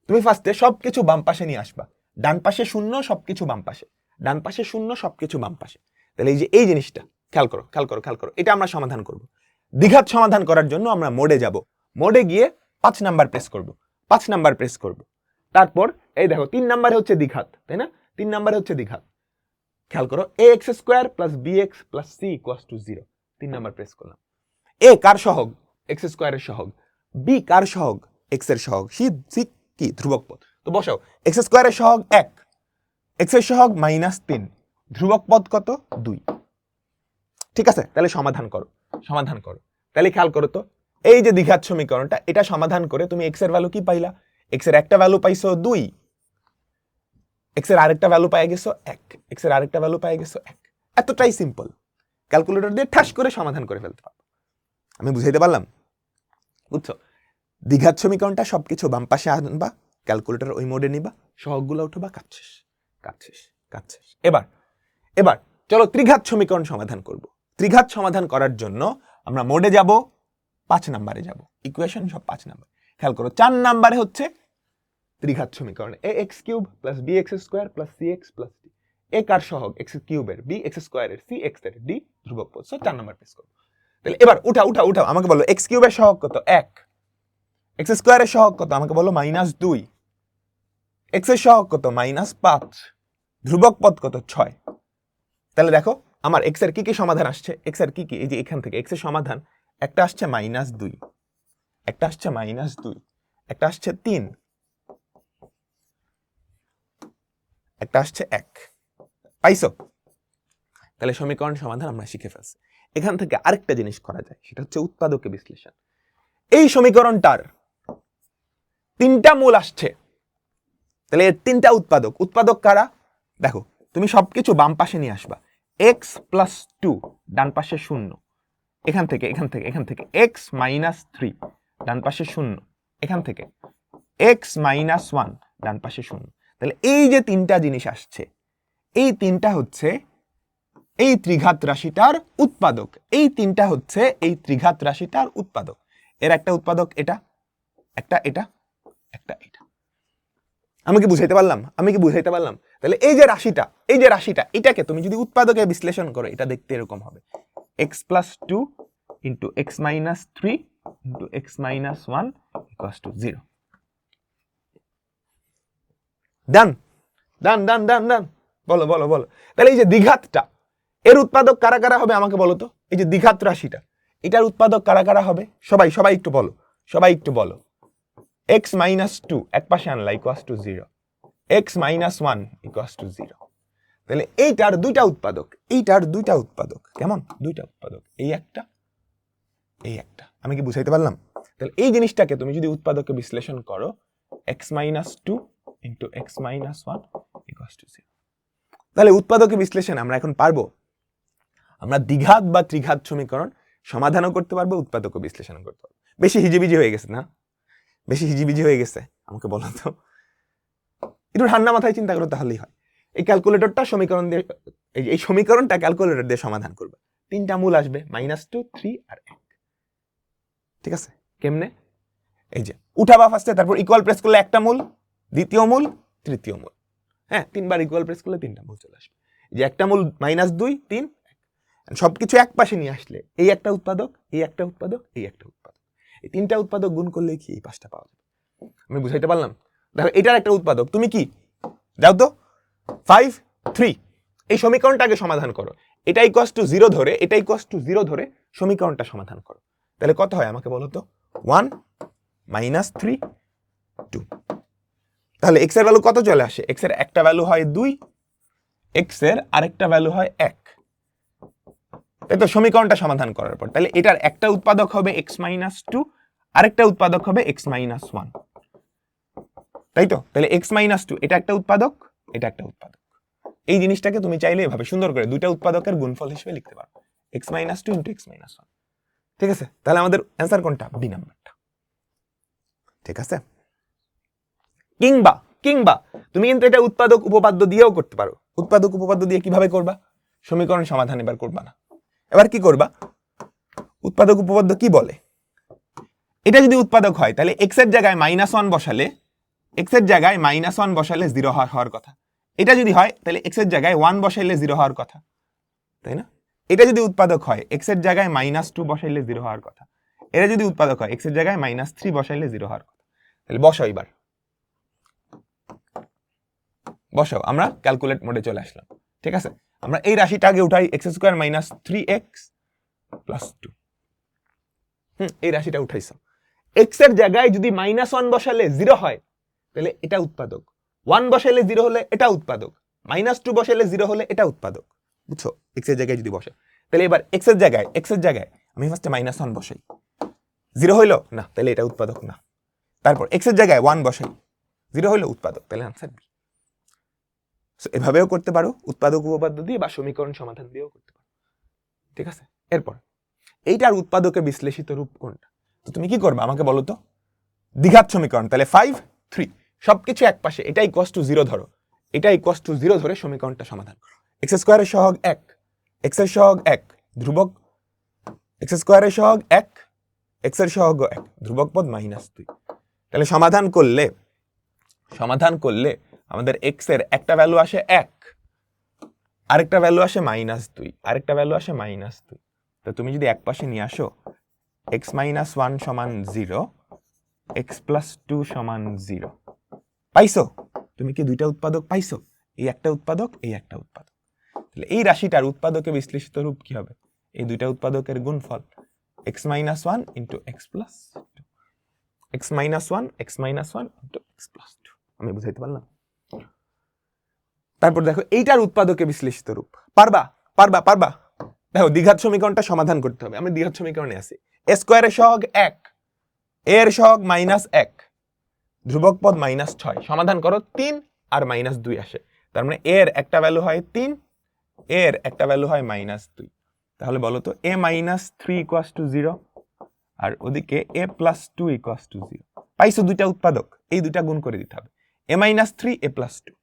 তুমি ফার্স্টে সবকিছু বাম পাশে নিয়ে আসবা, ডান পাশে 0, সবকিছু বাম পাশে, ডান পাশে 0, সবকিছু বাম পাশে। তাহলে এই জিনিসটা খেয়াল করো, এটা আমরা সমাধান করব। দ্বিঘাত সমাধান করার জন্য আমরা মোডে যাব, মোডে গিয়ে 5 নাম্বার প্রেস করব। তারপর এই দেখো 3 নাম্বারে হচ্ছে দ্বিঘাত, তাই না? 3 নাম্বারে হচ্ছে দ্বিঘাত। খেয়াল করো, ax² + bx + c = 0, 3 number press করলাম। a কার সহগ? x² এর সহগ। b কার সহগ? x এর সহগ। c কি ধ্রুবক পদ, তো বসাও, x² এর সহগ 1, x এর সহগ -3, ধ্রুবক পদ কত 2। ঠিক আছে, তাহলে সমাধান করো। তাহলে খেয়াল করো তো, এই যে দ্বিঘাত সমীকরণটা, এটা সমাধান করে তুমি x এর ভ্যালু কি পাইলা? x এর একটা ভ্যালু পাইছো 2, x এর আরেকটা ভ্যালু পাই গেছো 1, x এর আরেকটা ভ্যালু পাই গেছো 1। এতটাই সিম্পল, ক্যালকুলেটর দিয়ে ঠাস করে সমাধান করে ফেলতে পারবো। আমি বুঝাইতে পারলাম? বুঝছো? দ্বিঘাত সমীকরণটা সবকিছু বাম পাশে আনবা, ক্যালকুলেটর ওই মোডে নিবা, সহগগুলো উঠবা, কাজ শেষ। এবার চলো ত্রিঘাত সমীকরণ সমাধান করব। ত্রিঘাত সমাধান করার জন্য আমরা মোডে যাব, 5 নাম্বারে যাব, ইকুয়েশন সব 5 নাম্বার। খেয়াল করো, 4 নাম্বারে হচ্ছে ত্রিঘাত সমীকরণ ax³ + bx² + cx + d। a কার সহগ? x³ এর, b x² এর, c x এর, d ধ্রুবক পদ। 4 নাম্বার প্রেস করব। তাহলে এবার উঠাও, আমাকে বলো x³ এর সহগ কত? 1, x² এর সহগ কত? আমাকে বলো -2, x এর সহগ কত? -5, ধ্রুবক পদ কত? 6। তাহলে দেখো আমার x এর কি সমাধান আসছে, x এর কি, এই যে এখান থেকে x এর সমাধান, একটা আসছে -2, একটা আসছে -2, একটা আসছে 3, একটা আসছে 1, পাইছো? তাহলে সমীকরণ সমাধান আমরা শিখে ফেলছি। এখান থেকে আরেকটা জিনিস করা যায়, সেটা হচ্ছে উৎপাদকে বিশ্লেষণ। এই সমীকরণটার 3টা মূল আসছে, তাহলে এর 3টা উৎপাদক কারা? দেখো, তুমি সবকিছু বাম পাশে নিয়ে আসবা, x + 2, ডান পাশে 0, এখান থেকে x - 3, ডান পাশে 0, এখান থেকে x - 1, ডান পাশে 0। তাহলে এই যে 3টা জিনিস আসছে, এই 3টা হচ্ছে এই ত্রিঘাত রাশিটার উৎপাদক। এই 3টা হচ্ছে এই ত্রিঘাত রাশিটার উৎপাদক। এর একটা উৎপাদক এটা, একটা এটা, একটা এটা। আমি কি বুঝাইতে পারলাম? তাহলে এই যে রাশিটা, এটাকে তুমি যদি উৎপাদকে বিশ্লেষণ করো, এটা দেখতে এরকম হবে, x + 2 × x - 3 × x - 1 = 0। ডান। বলো। তাহলে এই যে দ্বিঘাতটা, এর উৎপাদক কারা হবে আমাকে বলো তো? এই যে দ্বিঘাত রাশিটা, এটার উৎপাদক কারা হবে? সবাই একটু বলো। x - 2 এক পাশে আনলা = 0, x - 1 = 0। তাহলে এইটার দুইটা উৎপাদক, কেমন? দুইটা উৎপাদক, এই একটা। আমি কি বুঝাইতে পারলাম? তাহলে এই জিনিসটাকে তুমি যদি উৎপাদকে বিশ্লেষণ করো, x - 2 × x - 1 = 0। তাহলে উৎপাদকে বিশ্লেষণ আমরা এখন পারবো, আমরা দ্বিঘাত বা ত্রিঘাত সমীকরণ সমাধানও করতে পারবো, উৎপাদক বিশ্লেষণ করতে পারবো। বেশি হিজিবিজি হয়ে গেছে না? আমাকে বলো তো, একটু ঠান্ডা মাথায় চিন্তা করো, তাহলেই হয়। এই ক্যালকুলেটরটা সমীকরণ দিয়ে, এই সমীকরণটা ক্যালকুলেটর দিয়ে সমাধান করবে। 3টা মূল আসবে, -2, 3 আর 1। ঠিক আছে, কেমনে? এই যে উঠাবা ফার্স্টে, তারপর ইকুয়াল প্রেস করলে একটা মূল, দ্বিতীয় মূল, তৃতীয় মূল। হ্যাঁ, 3বার ইকুয়াল প্রেস করলে 3টা মূল চলে আসবে। যে একটা মূল -2, 3, সবকিছু এক পাশে নিয়ে আসলে এই একটা উৎপাদক, এই একটা উৎপাদক, এই একটা উৎপাদক, এই 3টা উৎপাদক গুণ করলে কি এই 5টা পাওয়া যাবে। আমি বুঝাইতে পারলাম? দেখো, এটার একটা উৎপাদক, তুমি কি যাও তো 5, 3, এই সমীকরণটাকে সমাধান করো, এটা ইকুয়ালস টু 0 ধরে, এটা ইকুয়ালস টু 0 ধরে সমীকরণটা সমাধান করো। তাহলে কত হয় আমাকে বলো তো? 1 - 3 2। তাহলে x এর ভ্যালু কত চলে আসে? x এর একটা ভ্যালু হয় 2, x এর আরেকটা ভ্যালু হয় 1। তাই তো সমীকরণটা সমাধান করার পর তাহলে এটার একটা উৎপাদক হবে x - 2, আরেকটা উৎপাদক হবে x - 1। তাই তো? তাহলে x - 2 এটা একটা উৎপাদক, এটা একটা উৎপাদক। এই জিনিসটাকে তুমি চাইলে এভাবে সুন্দর করে দুইটা উৎপাদকের গুণফল হিসেবে লিখতে পারো, x - 2 × x - 1। ঠিক আছে? তাহলে আমাদের অ্যান্সার কোনটা? বি নাম্বারটা। ঠিক আছে? কিংবা কিংবা তুমি কিন্তু এটা উৎপাদক উপপাদ্য দিয়েও করতে পারো। উৎপাদক উপপাদ্য দিয়ে কিভাবে করবা? সমীকরণ সমাধান এবার করবা না। এবার কি করবা? উৎপাদক উপপাদ্য কি বলে? এটা যদি উৎপাদক হয় তাহলে x এর জায়গায় -1 বসালে, x এর জায়গায় -1 বসালে 0 হওয়ার কথা। এটা যদি হয় তাহলে x এর জায়গায় 1 বসাইলে 0 হওয়ার কথা, তাই না? এটা যদি উৎপাদক হয় x এর জায়গায় -2 বসাইলে 0 হওয়ার কথা। এটা যদি উৎপাদক হয় x এর জায়গায় -3 বসাইলে 0 হওয়ার কথা। তাহলে বসাও এবার, বসাও। আমরা ক্যালকুলেট মোডে চলে আসলাম। ঠিক আছে? আমরা এই রাশিটা আগে উঠাই, x² - 3x + 2। এই রাশিটা উঠাইছো। x এর জায়গায় যদি -1 বসালে 0 হয় তাহলে এটা উৎপাদক, 1 বসাইলে 0 হলে এটা উৎপাদক, -2 বসাইলে 0 হলে এটা উৎপাদক। বুঝছো? x এর জায়গায় যদি বসে তাহলে এবার x এর জায়গায় আমি ফার্স্টে -1 বসাই, 0 হইলো না, তাহলে এটা উৎপাদক না। তারপর x এর জায়গায় 1 বসাই, 0 হইলো উৎপাদক, তাহলে আনসার বি। এভাবেও করতে পারো উৎপাদক উপপাদ্য দিয়ে, বা সমীকরণ সমাধান দিয়েও করতে পারো। ঠিক আছে? এরপর এইটার উৎপাদকে বিশ্লেষিত রূপ কোনটা? তো তুমি কি করবে আমাকে বলো তো? দ্বিঘাত সমীকরণ, তাহলে 5 3 সবকিছু এক পাশে, এটা ইকুয়ালস টু 0 ধরো, এটা ইকুয়ালস টু 0 ধরে সমীকরণটা সমাধান করো। x² এর সহগ 1, x এর সহগ 1 ধ্রুবক, x² এর সহগ 1, x এর সহগ 1 ধ্রুবক পদ -2। তাহলে সমাধান করলে আমাদের x এর একটা ভ্যালু আসে 1, আরেকটা ভ্যালু আসে -2, আরেকটা ভ্যালু আসে -2। তো তুমি যদি এক পাশে নিয়ে আসো x - 1 = 0, x + 2 = 0, পাইছো? তুমি কি দুইটা উৎপাদক পাইছো? এই একটা উৎপাদক, এই একটা উৎপাদক। তাহলে এই রাশিটার উৎপাদকে বিশ্লেষিত রূপ কি হবে? এই দুইটা উৎপাদকের গুণফল x - 1 × x + 2, x - 1 x - 1 × x + 2। আমি বুঝাইতে পারলাম? তারপর দেখো এইটার উৎপাদকে বিশ্লেষিত রূপ। পারবা পারবা পারবা দেখো দ্বিঘাত সমীকরণটা সমাধান করতে হবে। আমি দ্বিঘাত সমীকরণে আছি, a² এর সহগ 1, a এর সহগ -1 ধ্রুবক পদ -6। সমাধান করো, 3 আর -2 আসে, তার মানে a এর একটা ভ্যালু হয় 3, a এর একটা ভ্যালু হয় -2। তাহলে বলো তো a - 3 = 0 আর ওদিকে a + 2 = 0। পাইছো দুইটা উৎপাদক, এই দুইটা গুণ করে দিতে হবে, a - 3 a + 2,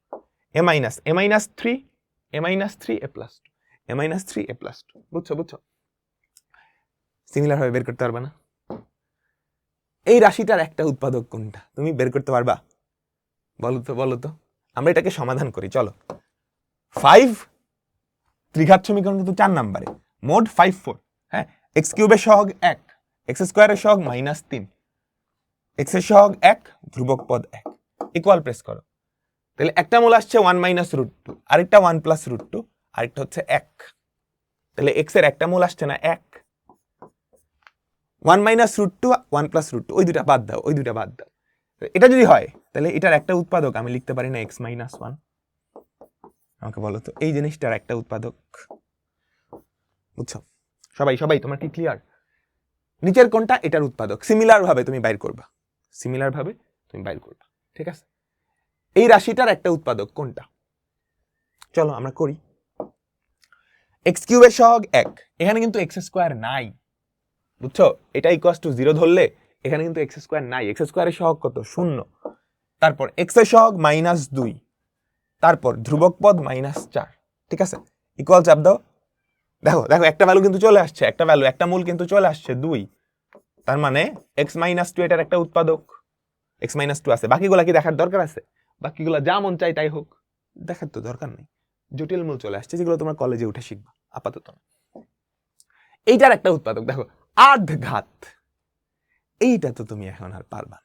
a - 3 a - 3 a + 2, a - 3 a + 2। বুঝছো? সিমিলার ভাবে বের করতে পারবা না? এই রাশিটার একটা উৎপাদক কোনটা তুমি বের করতে পারবা? বলো তো আমরা এটাকে সমাধান করি, চলো। 5 ত্রিঘাত সমীকরণ কিন্তু 4 নম্বরে, মোড 5 4। হ্যাঁ, x³ এর সহগ 1, x² এর সহগ -3, x এর সহগ 1 ধ্রুবক পদ 1, ইকুয়াল প্রেস করো। তাহলে একটা মূল আসছে 1 - √2, আরেকটা 1 + √2, আরেকটা হচ্ছে 1। তাহলে x এর একটা মূল আসছে না 1, 1 - √2 1 + √2, ওই দুটা বাদ দাও, ওই দুটা বাদ দাও। এটা যদি হয় তাহলে এটার একটা উৎপাদক আমি লিখতে পারি না x - 1? আমাকে বলো তো এই জিনিসটার একটা উৎপাদক। বুঝছো? সবাই তোমার কি ক্লিয়ার? নিচের কোনটা এটার উৎপাদক? সিমিলার ভাবে তুমি বাইর করবা, ঠিক আছে? এই রাশিটার একটা উৎপাদক কোনটা? চলো আমরা করি। x³ এর সহগ 1, এখানে কিন্তু x² নাই। বুঝছো? এটা ইকুয়ালস টু 0 ধরলে এখানে কিন্তু x² নাই, x² এর সহগ কত? 0। তারপর x এর সহগ -2, তারপর ধ্রুবক পদ -4। ঠিক আছে? ইকুয়াল চাপ দাও। দেখো একটা ভ্যালু কিন্তু চলে আসছে, একটা মূল কিন্তু চলে আসছে 2। তার মানে x - 2 এটার একটা উৎপাদক, x - 2 আছে। বাকিগুলা কি দেখার দরকার আছে? বাকিগুলা যা মন চাই তাই হোক, দেখার তো দরকার নেই। জটিল মূল চলে আসছে যেগুলো তোমার কলেজে উঠে শিখবা, আপাতত এইটার একটা উৎপাদক দেখো আর্ধঘাত। এইটা তো তুমি এখন আর পারবা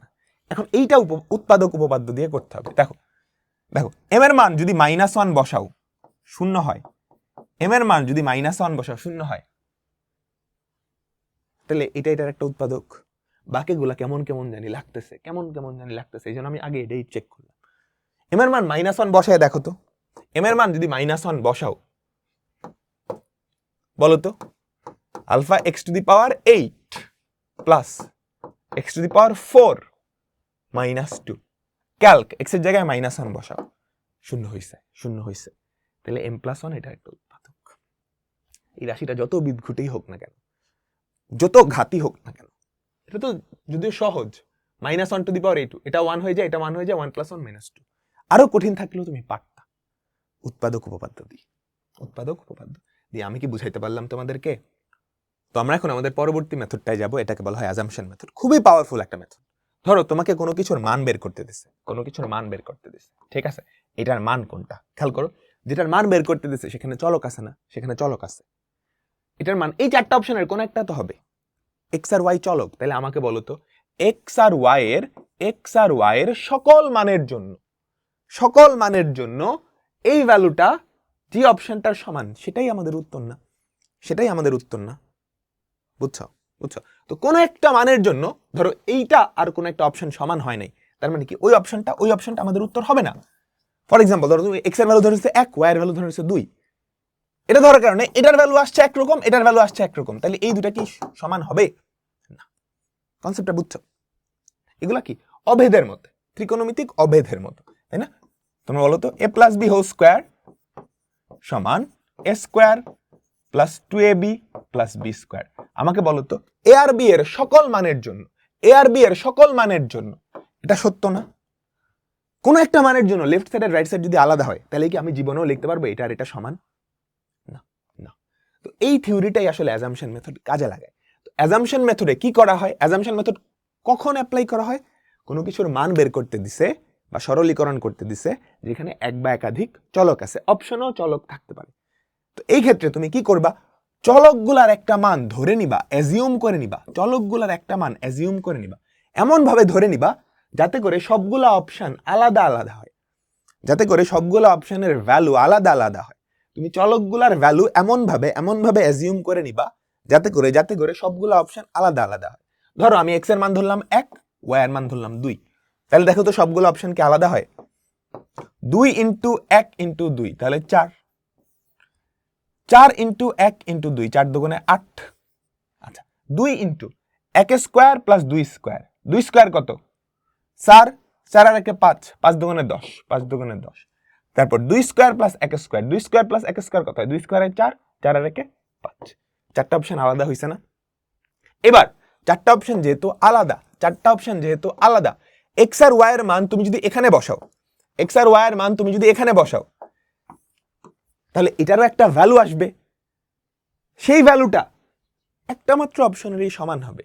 না। এখন এইটা উৎপাদক উপপাদ্য দিয়ে করতে হবে। দেখো এম এর মান যদি -1 বসাও শূন্য হয়, এম এর মান যদি -1 বসাও শূন্য হয়, তাহলে এটার একটা উৎপাদক। বাকিগুলা কেমন কেমন জানি লাগতেছে, কেমন কেমন জানি লাগতেছে, এই জন্য আমি আগে এটাই চেক করলাম। এম এর মান -1 বসায় দেখো তো, এম এর মান যদি -1 বসাও, বলো তো alpha x⁸ plus x⁴ -2, Calc x এর জায়গায় -1 বসাও, শূন্য হয়েছে। তাহলে m+1 এটা একটা উৎপাদক। এই রাশিটা যত বিদঘুটেই হোক না কেন, যত ঘাতি হোক না কেন, এটা তো যদিও সহজ, -1⁴ এটা 1 হয়ে যায়, এটা 1 হয়ে যায়, 1 + 1 -2। আরো কঠিন থাকলেও তুমি পারতা। উৎপাদক উপপাদ্য দিয়ে আমি কি বুঝাইতে পারলাম তোমাদেরকে? তো আমরা এখন আমাদের পরবর্তী মেথডটায় যাব, এটাকে বলা হয় অ্যাজাম্পশন মেথড। খুবই পাওয়ারফুল একটা মেথড। ধরো তোমাকে কোনো কিছুর মান বের করতে দিছে, ঠিক আছে, এটার মান কোনটা খেয়াল করো, যেটার মান বের করতে দিছে সেখানে চলক আছে না, সেখানে চলক আছে, এটার মান এই চারটা অপশনের কোন একটা তো হবে। এক্স আর ওয়াই চলক, তাহলে আমাকে বলো তো এক্স আর ওয়াই এর সকল মানের জন্য এই ভ্যালুটা যে অপশনটার সমান সেটাই আমাদের উত্তর না, বুঝছো? তো কোন একটা মানের জন্য ধরো এইটা আর কোন একটা অপশন সমান হয় নাই, তার মানে কি ওই অপশনটা আমাদের উত্তর হবে না। ফর এক্সাম্পল ধরো তুমি এক্স এর ভ্যালু ধরেছে 1, ওয়াই এর ভ্যালু ধরেছে 2, এটা ধরার কারণে এটার ভ্যালু আসছে একরকম, এটার ভ্যালু আসছে একরকম, তাহলে এই দুটা কি সমান হবে না? কনসেপ্টটা বুঝছো? এগুলা কি অভেদের মতো, ত্রিকোণমিতিক অভেদের মতো, তাই না? তোমরা বলো তো a + b হোল স্কয়ার সমান a² + 2ab + b স্কয়ার। আমাকে বলো তো a আর b এর সকল মানের জন্য এটা সত্য না? কোন একটা মানের জন্য লেফট সাইড আর রাইট সাইড যদি আলাদা হয়, তাহলে কি আমি জীবনেও লিখতে পারবো এটা আর এটা সমান? না। তো এই থিওরিটাই আসলে অ্যাজাম্পশন মেথড কাজে লাগায়। তো অ্যাজাম্পশন মেথডে কি করা হয়, অ্যাজাম্পশন মেথড কখন অ্যাপ্লাই করা হয়? কোনো কিছুর মান বের করতে দিছে বা সরলীকরণ করতে দিছে যেখানে এক বা একাধিক চলক আছে, অপশনেও চলক থাকতে পারে। তো এই ক্ষেত্রে তুমি কি করবা, চলকগুলার একটা মান ধরে নিবা, অ্যাজিউম করে নিবা, এমন ভাবে ধরে নিবা যাতে করে সবগুলা অপশন আলাদা আলাদা হয়, ভ্যালু আলাদা হয়। তুমি চলকগুলার ভ্যালু এমন ভাবে অ্যাজিউম করে নিবা যাতে করে সবগুলা অপশন আলাদা আলাদা হয়। ধরো আমি এক্স এর মান ধরলাম 1, ওয়াই এর মান ধরলাম 2, তাহলে দেখো তো সবগুলো অপশন কি আলাদা হয়? 2 × 1 × 2 তাহলে 4, 4 × 1 × 2 4 দুগুণে 8। আচ্ছা 2 × 1² + 2 স্কয়ার, 2 স্কয়ার কত? 4, 4 আর 1 5, 5 দুগুণে 10, 5 দুগুণে 10। তারপর 2² + 1², 2² + 1² কত হয়? 2 স্কয়ারে 4, 4 আর 1 5। চারটা অপশন আলাদা হইছে না? এবার চারটা অপশন যেহেতু আলাদা, এক্স আর ওয়াই এর মান তুমি যদি এখানে বসাও, তাহলে এটারও একটা ভ্যালু আসবে, সেই ভ্যালুটা একটা মাত্র অপশনেরই সমান হবে,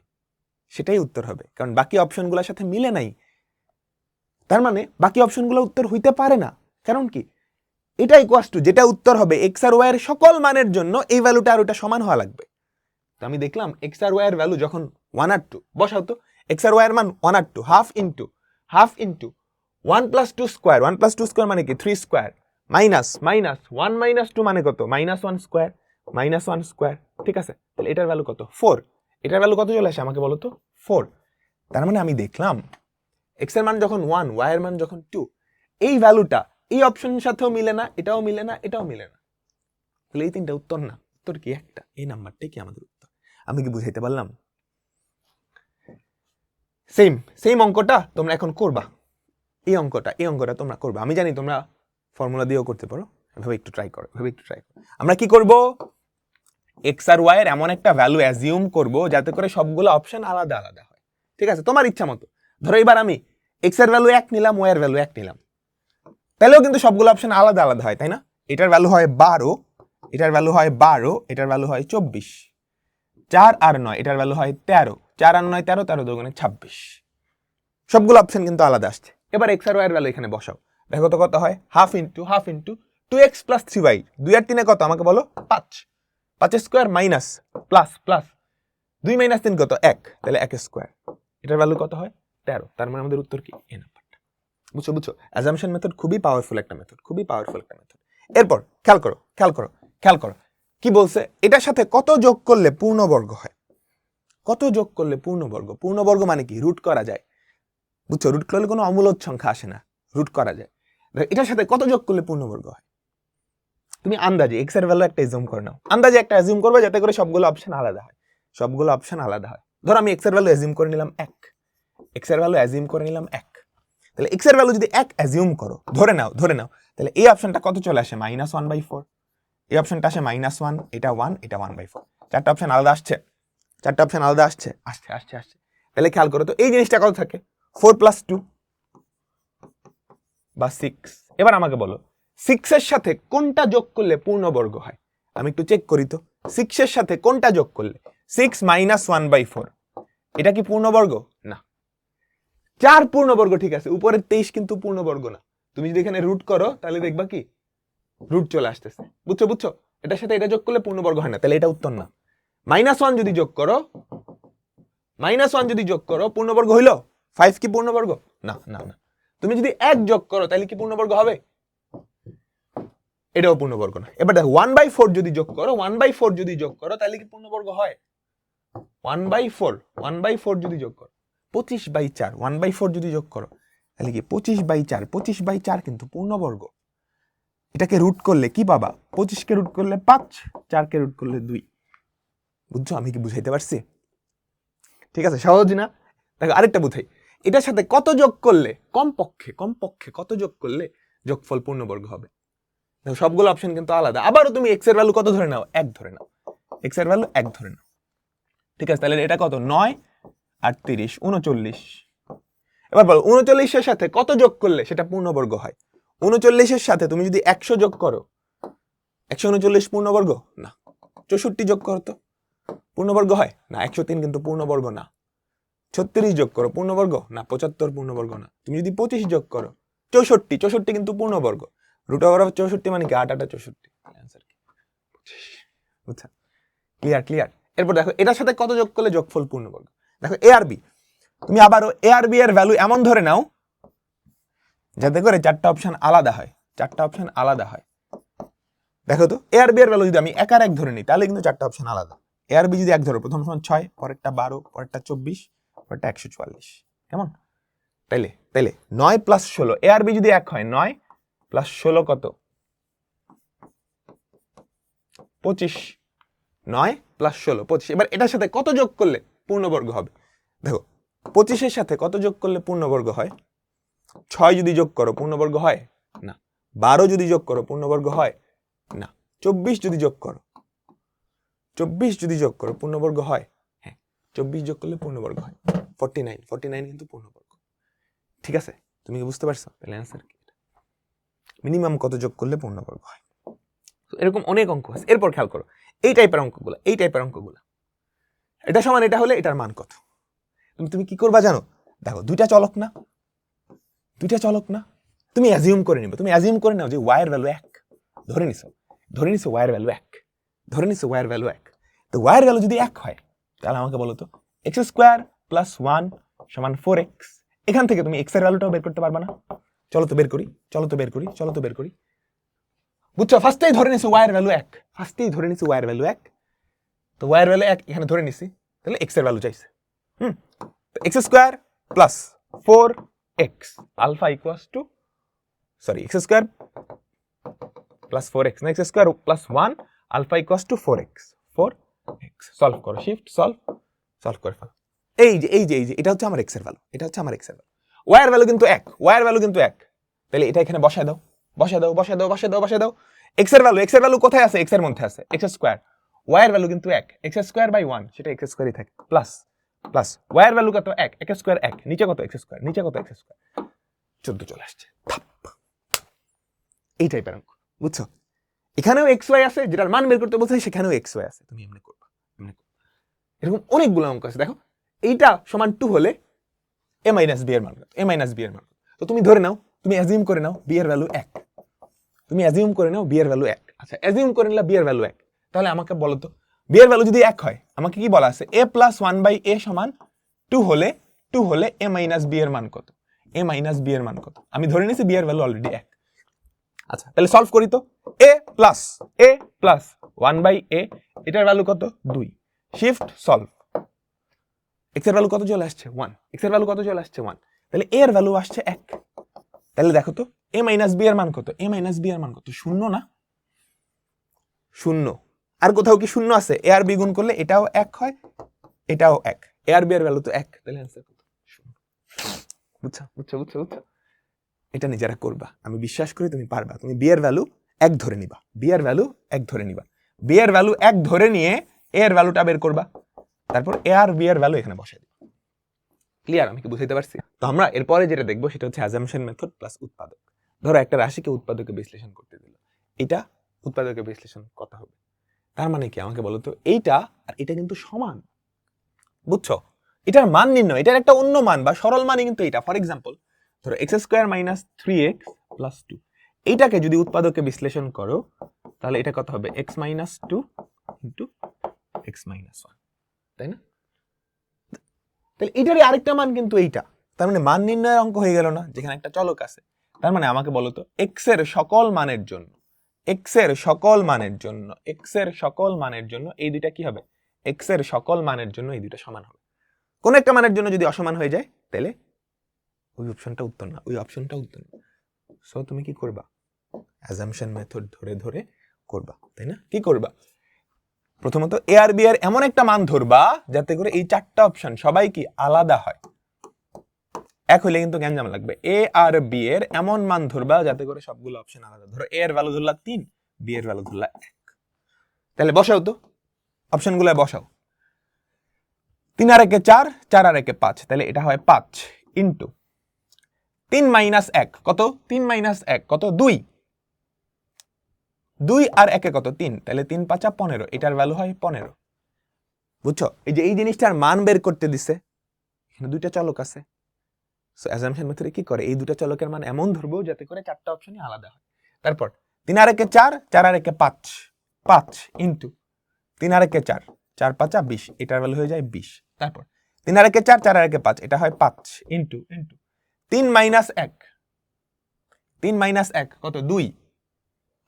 সেটাই উত্তর হবে, কারণ বাকি অপশনগুলোর সাথে মিলে নাই। তার মানে বাকি অপশনগুলো উত্তর হইতে পারে না, কারণ কি এটা ইকুয়ালস টু যেটা উত্তর হবে এক্স আর ওয়াই এর সকল মানের জন্য এই ভ্যালুটা আর ওটা সমান হওয়া লাগবে। তো আমি দেখলাম এক্স আর ওয়াই এর ভ্যালু যখন 1 আর 2, বসাও তো এক্স আর ওয়াই এর মান 1 আর 2, হাফ ইনটু 1 + 2 স্কয়ার, 1 + 2 স্কয়ার মানে কি 3 স্কয়ার, মাইনাস 1 - 2 মানে কত? -1 স্কয়ার, ঠিক আছে? তাহলে এটার ভ্যালু কত? 4। এটার ভ্যালু কত চলে আসে আমাকে বলো তো? 4। তার মানে আমি দেখলাম এক্স এর মান যখন 1, ওয়াই এর মান যখন 2, এই ভ্যালুটা এই অপশনের সাথেও মিলে না, এটাও মিলে না, এটাও মিলে না, তাহলে এই তিনটা উত্তর না। উত্তর কি একটা, এই নাম্বারটাই কি আমাদের উত্তর। আমি কি বুঝাইতে পারলাম? সেম অঙ্কটা তোমরা এখন করবা, এই অঙ্কটা তোমরা করবা। আমি জানি তোমরা ফর্মুলা দিয়েও করতে পারো, এভাবে একটু ট্রাই করো। আমরা কি করব, এক্স আর ওয়াই এর এমন একটা ভ্যালু অ্যাজিউম করব যাতে করে সবগুলো অপশন আলাদা আলাদা হয়, ঠিক আছে? তোমার ইচ্ছা মতো। ধরো এবার আমি এক্স এর ভ্যালু 1 নিলাম, ওয়াই এর ভ্যালু 1 নিলাম, তাহলেও কিন্তু সবগুলো অপশন আলাদা আলাদা হয়, তাই না? এটার ভ্যালু হয় 12, এটার ভ্যালু হয় 24, 4 আর 9, এটার ভ্যালু হয় 13, 4 আর 9 13, 13 দুগুণে 26। সবগুলো অপশন কিন্তু আলাদা আসছে। এবার এক্স আর ওয়াই এর ভ্যালু এখানে বসাও, দেখো তো কত হয়? হাফ ইনটু 2x + 3y, 2 আর 3 কত আমাকে বলো? 5, 5 স্কয়ার মাইনাস প্লাস 2 - 3 কত? 1, তাহলে 1 স্কয়ার, এটার ভ্যালু কত হয়? 13। তার মানে আমাদের উত্তর কি? এই নাম্বারটা। বুঝছো বুঝছো অ্যাজাম্পশন মেথড খুবই পাওয়ারফুল একটা মেথড, খুবই পাওয়ারফুল একটা মেথড। এরপর খেয়াল করো খেয়াল করো খেয়াল করো কি বলছে, এটার সাথে কত যোগ করলে পূর্ণবর্গ হয়? কত যোগ করলে পূর্ণবর্গ? পূর্ণবর্গ মানে কি? রুট করা যায়, বুঝছো? রুট করলে কোনো অমূলদ সংখ্যা আসে না, রুট করা যায়। এটার সাথে কত যোগ করলে পূর্ণবর্গ হয়? তুমি আন্দাজে এক্স এর ভ্যালু একটা অ্যাজিউম করে নাও, আন্দাজে একটা অ্যাজিউম করবে যাতে করে সবগুলো অপশন আলাদা হয়, সবগুলো অপশন আলাদা হয়। ধরো আমি এক্স এর ভ্যালু অ্যাজিউম করে নিলাম 1, এক্স এর ভ্যালু অ্যাজিউম করে নিলাম 1। তাহলে এক্স এর ভ্যালু যদি 1 অ্যাজিউম করো, ধরে নাও তাহলে এই অপশনটা কত চলে আসে? -1/4। এই অপশনটা আসে -1, এটা 1, এটা 1/4। চারটা অপশন আলাদা আসছে, চারটা অপশন আলাদা আসছে, আসছে আসছে আসছে। তাহলে খেয়াল করো তো এই জিনিসটা কত থাকে? 4 + 2 বা 6। এবার আমাকে বলো 6 এর সাথে কোনটা যোগ করলে পূর্ণবর্গ হয়? আমি একটু চেক করি তো, 6 এর সাথে কোনটা যোগ করলে? 6 - 1/4 এটা কি পূর্ণবর্গ? না। 4 পূর্ণবর্গ, ঠিক আছে, উপরের 23 কিন্তু পূর্ণবর্গ না। তুমি যদি এখানে রুট করো তাহলে দেখবা কি রুট চলে আসতেছে, বুঝছো বুঝছো? এটার সাথে এটা যোগ করলে পূর্ণবর্গ হয় না, তাহলে এটা উত্তর না। -1 যদি যোগ করো, -1 যদি যোগ করো পূর্ণবর্গ হইলো? 5 কি পূর্ণবর্গ? না না না। তুমি যদি 1 যোগ করো তাহলে কি পূর্ণবর্গ হবে? এটাও পূর্ণবর্গ না। এবার দেখো 1/4 যদি যোগ করো, 1/4 যদি যোগ করো তাহলে কি পূর্ণবর্গ হয়? 1/4 যদি যোগ করো, 25/4 1/4 যদি যোগ করো তাহলে কি 25/4, 25/4 কিন্তু পূর্ণবর্গ। এটাকে রুট করলে কি পাবা? 25 কে রুট করলে 5, 4 কে রুট করলে 2। বুঝছো আমি কি বুঝাইতে পারছি? ঠিক আছে, সহজ না? দেখো আরেকটা বুঝাই, এটার সাথে কত যোগ করলে কমপক্ষে কত যোগ করলে যোগফল পূর্ণবর্গ হবে? দেখো সবগুলো অপশন কিন্তু আলাদা। আবারও তুমি এক্স এর ভ্যালু কত ধরে নাও? 1 ধরে নাও, এক্স এর ভ্যালু 1 ধরে নাও, ঠিক আছে? তাহলে এটা কত? 9 আর 30 39। এবার বলো 39 এর সাথে কত যোগ করলে সেটা পূর্ণবর্গ হয়? 39 এর সাথে তুমি যদি 100 যোগ করো, 139 পূর্ণবর্গ না। 64 যোগ করো তো পূর্ণবর্গ হয় না। 103 কিন্তু পূর্ণবর্গ না। 36 যোগ করো পূর্ণবর্গ না। 75 পূর্ণবর্গ না। তুমি যদি 25 যোগ করো, 64 কিন্তু পূর্ণবর্গ। √64 মানে কি? 8 8 64। অ্যানসার কি? 25। বুঝছো? Clear clear. এরপর দেখো এটার সাথে কত যোগ করলে যোগফল পূর্ণবর্গ? দেখো এ আর বি, তুমি আবারও এ আর বি এর ভ্যালু এমন ধরে নাও যাতে করে চারটা অপশন আলাদা হয়, চারটা অপশন আলাদা হয়। দেখো তো এ আর বি এর ভ্যালু যদি আমি 1 আর 1 ধরে নিই তাহলে কিন্তু চারটা অপশন আলাদা। এ আর বি যদি 1 ধরো, প্রথম সমান 6, পরেরটা 12, পরেরটা 24, পরেরটা 144। কেমন? তাইলে 9 + 16, এ আর বি যদি 1 হয়, 9 + 16 কত? 25। 9 + 16 25। এবার এটার সাথে কত যোগ করলে পূর্ণবর্গ হবে? দেখো 25 এর সাথে কত যোগ করলে পূর্ণবর্গ হয়? 6 যদি যোগ করো পূর্ণবর্গ হয় না। 12 যদি যোগ করো পূর্ণবর্গ হয় না। 24 যদি যোগ করো, 24 যদি যোগ করো পূর্ণবর্গ হয়। হ্যাঁ, 24 যোগ করলে পূর্ণবর্গ হয়। 49 কিন্তু পূর্ণবর্গ। ঠিক আছে, তুমি কি বুঝতে পারছো? তাহলে অ্যান্সার কি? মিনিমাম কত যোগ করলে পূর্ণবর্গ হয়? এরকম অনেক অঙ্ক আছে। এরপর খেয়াল করো এই টাইপের অঙ্কগুলো, এই টাইপের অঙ্কগুলো, এটা সমান এটা হলে এটার মান কত? তুমি কি করবা জানো? দেখো দুইটা চলক না, দুইটা চলক না, তুমি অ্যাজিউম করে নিবে, তুমি অ্যাজিউম করে নাও যে y এর ভ্যালু 1 ধরে নিছো y এর ভ্যালু 1 ধরে নিছো y এর ভ্যালু 1। তো y এর ভ্যালু যদি 1 হয় তাহলে আমাকে বলো তো x² + 1 = 4x। এখান থেকে তুমি x এর ভ্যালুটাও বের করতে পারবা না? চলো তো বের করি, চলো তো বের করি, চলো তো বের করি। বুঝছো? ফার্স্টেই ধরে নিছো y এর ভ্যালু 1, ফার্স্টেই ধরে নিছো y এর ভ্যালু 1। তো y এর ভ্যালু 1 এখানে ধরে নিছি, তাহলে x এর ভ্যালু চাইছে। x² + 4x alpha equals two, sorry x² + 4x না, x² + 1 alpha equals to 4x। 4x solve করো, শিফট সলভ করে ফেলো। এই যে এটা হচ্ছে আমার x এর ভ্যালু, এটা হচ্ছে আমার x এর ভ্যালু। y এর ভ্যালু কিন্তু 1, y এর ভ্যালু কিন্তু 1। তাহলে এটা এখানে বসায় দাও, বসায় দাও, বসায় দাও, বসায় দাও, বসায় দাও। x এর ভ্যালু কোথায় আছে? x এর মধ্যে আছে, x²। y এর ভ্যালু কিন্তু 1, x²/1 সেটা x²ই থাকে, প্লাস y এর ভ্যালু কত? 1, x² 1, নিচে কত? x², নিচে কত? x²। 14 চলে আসছে। এই টাইপের অঙ্ক, বুঝছো? এখানেও xy আছে, যেটার মান বের করতে বলছে সেখানেও xy আছে, তুমি এমনি করবা, এমনি করবা। এরকম অনেকগুলো অঙ্ক আছে। দেখো এইটা সমান 2 হলে a - b এর মান কত? a - b এর মান কত? তো তুমি ধরে নাও, তুমি অ্যাজিউম করে নাও b এর ভ্যালু 1, তুমি অ্যাজিউম করে নাও b এর ভ্যালু 1। আচ্ছা, অ্যাজিউম করে নিলা b এর ভ্যালু 1, তাহলে আমাকে বলো তো b এর ভ্যালু যদি 1 হয়, আমাকে কি বলা আছে? a + 1/a = 2 হলে a - b এর মান কত? এ মাইনাস বি এর মান কত? আমি ধরে নিয়েছি বি এর ভ্যালু অলরেডি 1। আচ্ছা, তাহলে সলভ করি তো। এ প্লাস 1/a, এটার ভ্যালু কত? 2। Shift solve. এক্স এর ভ্যালু কত চলে আসছে? 1। এক্স এর ভ্যালু কত চলে আসছে? 1। তাহলে এ এর ভ্যালু আসছে 1। তাহলে দেখো তো এ মাইনাস বি এর মান কত? এ মাইনাস বি এর মান কত? 0 না? 0। আর কোথাও কি 0 আছে? এ আর বি গুণ করলে এটাও 1 হয়, এটাও 1। এ আর বি এর ভ্যালু তো 1। তাহলে অ্যান্সার কত? 0। বুঝছো? এটা নিজেরা করবা, আমি বিশ্বাস করি তুমি পারবা। তুমি বি এর ভ্যালু 1 ধরে নিবা, বি এর ভ্যালু 1 ধরে নিবা, বি এর ভ্যালু 1 ধরে নিয়ে এ এর ভ্যালুটা বের করবা, তারপর এ আর বি এর ভ্যালু এখানে বসাই দিবা। ক্লিয়ার? আমি কি বুঝাইতে পারছি? তো আমরা এরপরে যেটা দেখবো সেটা হচ্ছে অ্যাজাম্পশন মেথড প্লাস উৎপাদক। ধরো একটা রাশিকে উৎপাদকে বিশ্লেষণ করতে দিল, এটা উৎপাদকে বিশ্লেষণ কত হবে? তার মানে কি আমাকে বলো তো, এইটা আর এটা কিন্তু সমান, বুঝছো? এটার মান নির্ণয়, এটার একটা অন্য মান বা সরল মানই কিন্তু এটা। ফর এক্সাম্পল ধরো x² - 3x + 2, এইটাকে যদি উৎপাদকে বিশ্লেষণ করো তাহলে এটা কত হবে? x - 2 * x - 1, তাই না? তাহলে এটারই আরেকটা মান কিন্তু এইটা। তার মানে মান নির্ণয়ের অঙ্ক হয়ে গেল না, যেখানে একটা চলক আছে। তার মানে আমাকে বলো তো x এর সকল মানের জন্য, x এর সকল মানের জন্য, x এর সকল মানের জন্য এই দুইটা কি হবে? x এর সকল মানের জন্য এই দুইটা সমান হবে। কোন একটা মানের জন্য যদি অসমান হয়ে যায় তাহলে ওই অপশনটা উত্তর না, ওই অপশনটা উত্তর না। সো তুমি কি করবা? অ্যাজাম্পশন মেথড ধরে ধরে করবা, তাই না? কি করবা? প্রথমত এ আর বি এর এমন একটা মান ধরবা যাতে করে এই চারটা অপশন সবাই কি আলাদা হয়। এক হইলে কিন্তু গ্যাঞ্জাম লাগবে। এ আর বি এর এমন মান ধরবা যাতে করে সবগুলো অপশন আলাদা। ধরো এ এর ভ্যালু ধরলা 3, বি এর ভ্যালু ধরলা 1। তাহলে বসাও তো, অপশনগুলো বসাও। 3 আর 1 4, 4 আর 1 5, তাহলে এটা হয় 5 ইন্টু 3 - 1 কত? 3 - 1 কত? 2। 2 আর 1 কত? 3, তাহলে 3 5 15, এটার ভ্যালু হয় 15। বুঝছো? এই যে এই জিনিসটার মান বের করতে দিছে, এখানে দুইটা চলক আছে। সো অ্যাজাম্পশন মেথডে কি করে? এই দুটো চলকের মান এমন ধরবো যাতে করে চারটা অপশনই আলাদা হয়। তারপর 3 আর 1 4, 4 আর 1 5, 5 ইন্টু 3 আর 1 4, 4 5 20, এটার ভ্যালু হয়ে যায় 20। তারপর 3 আর 1 4, 4 আর 1 5, এটা হয় 5 ইন্টু 3 - 1, 3 - 1 কত? 2,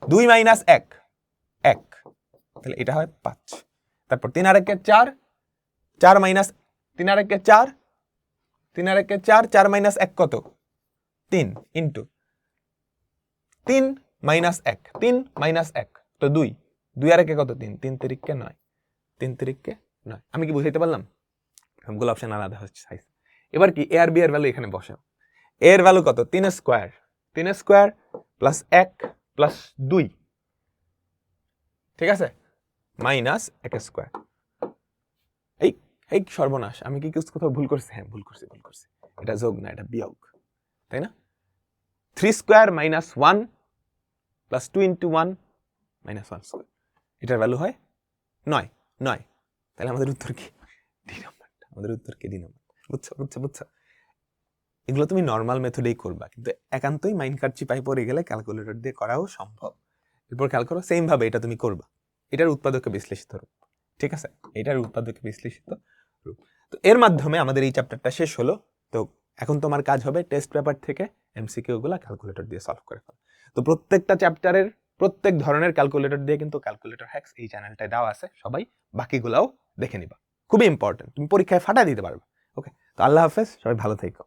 2 - 1, 1, তাহলে এটা হয় 5। তারপর 3 আর 1 4, 4 মাইনাস 3 আর 1 4, 3 আর 1 4, 4 - 1 কত? 3 ইন্টু 3 - 1, 3 - 1 তো 2, 2 আর 1 কত? 3, 3 3 9, 3 3 9। আমি কি বুঝাইতে পারলাম? সবগুলো অপশন আলাদা হচ্ছে সাইজ। এবার কি এ আর বি এর ভ্যালু এখানে বসাও। এ এর ভ্যালু কত? 3 স্কয়ার, 3 স্কয়ার প্লাস 1 প্লাস 2, ঠিক আছে, মাইনাস 1 স্কয়ার। এই এই সর্বনাশ, আমি কি কিছু কোথাও ভুল করছি? হ্যাঁ ভুল করছি। এটা যোগ না, এটা বিয়োগ, তাই না? 3 square minus 1 plus 2 into 1 minus 1 square, এটার ভ্যালু হয় 9। তাহলে আমাদের উত্তর কি? ডি নাম্বারটা। আমাদের উত্তর কি? D number. বুঝছো? এগুলো তুমি নর্মাল মেথডেই করবা, কিন্তু একান্তই মাইন্ড কার্ড চিপাই পড়ে গেলে ক্যালকুলেটর দিয়ে করাও সম্ভব। এরপর খেয়াল করো, সেম ভাবে এটা তুমি করবা। এটার উৎপাদকে বিশ্লেষিত রূপ, ঠিক আছে? এটার উৎপাদকে বিশ্লেষিত রূপ। তো এর মাধ্যমে আমাদের এই চ্যাপ্টারটা শেষ হলো। তো এখন তোমার কাজ হবে টেস্ট পেপার থেকে এমসিকিউ গুলা ক্যালকুলেটর দিয়ে সলভ করে ফেলা। তো প্রত্যেকটা চ্যাপ্টারের প্রত্যেক ধরনের ক্যালকুলেটর দিয়ে কিন্তু ক্যালকুলেটর হ্যাক্স এই চ্যানেলটায় দেওয়া আছে, সবাই বাকিগুলাও দেখে নিবা। খুবই ইম্পর্টেন্ট, তুমি পরীক্ষায় ফাটা দিতে পারবে। ওকে, তো আল্লাহ হাফেজ, সবাই ভালো থেকো।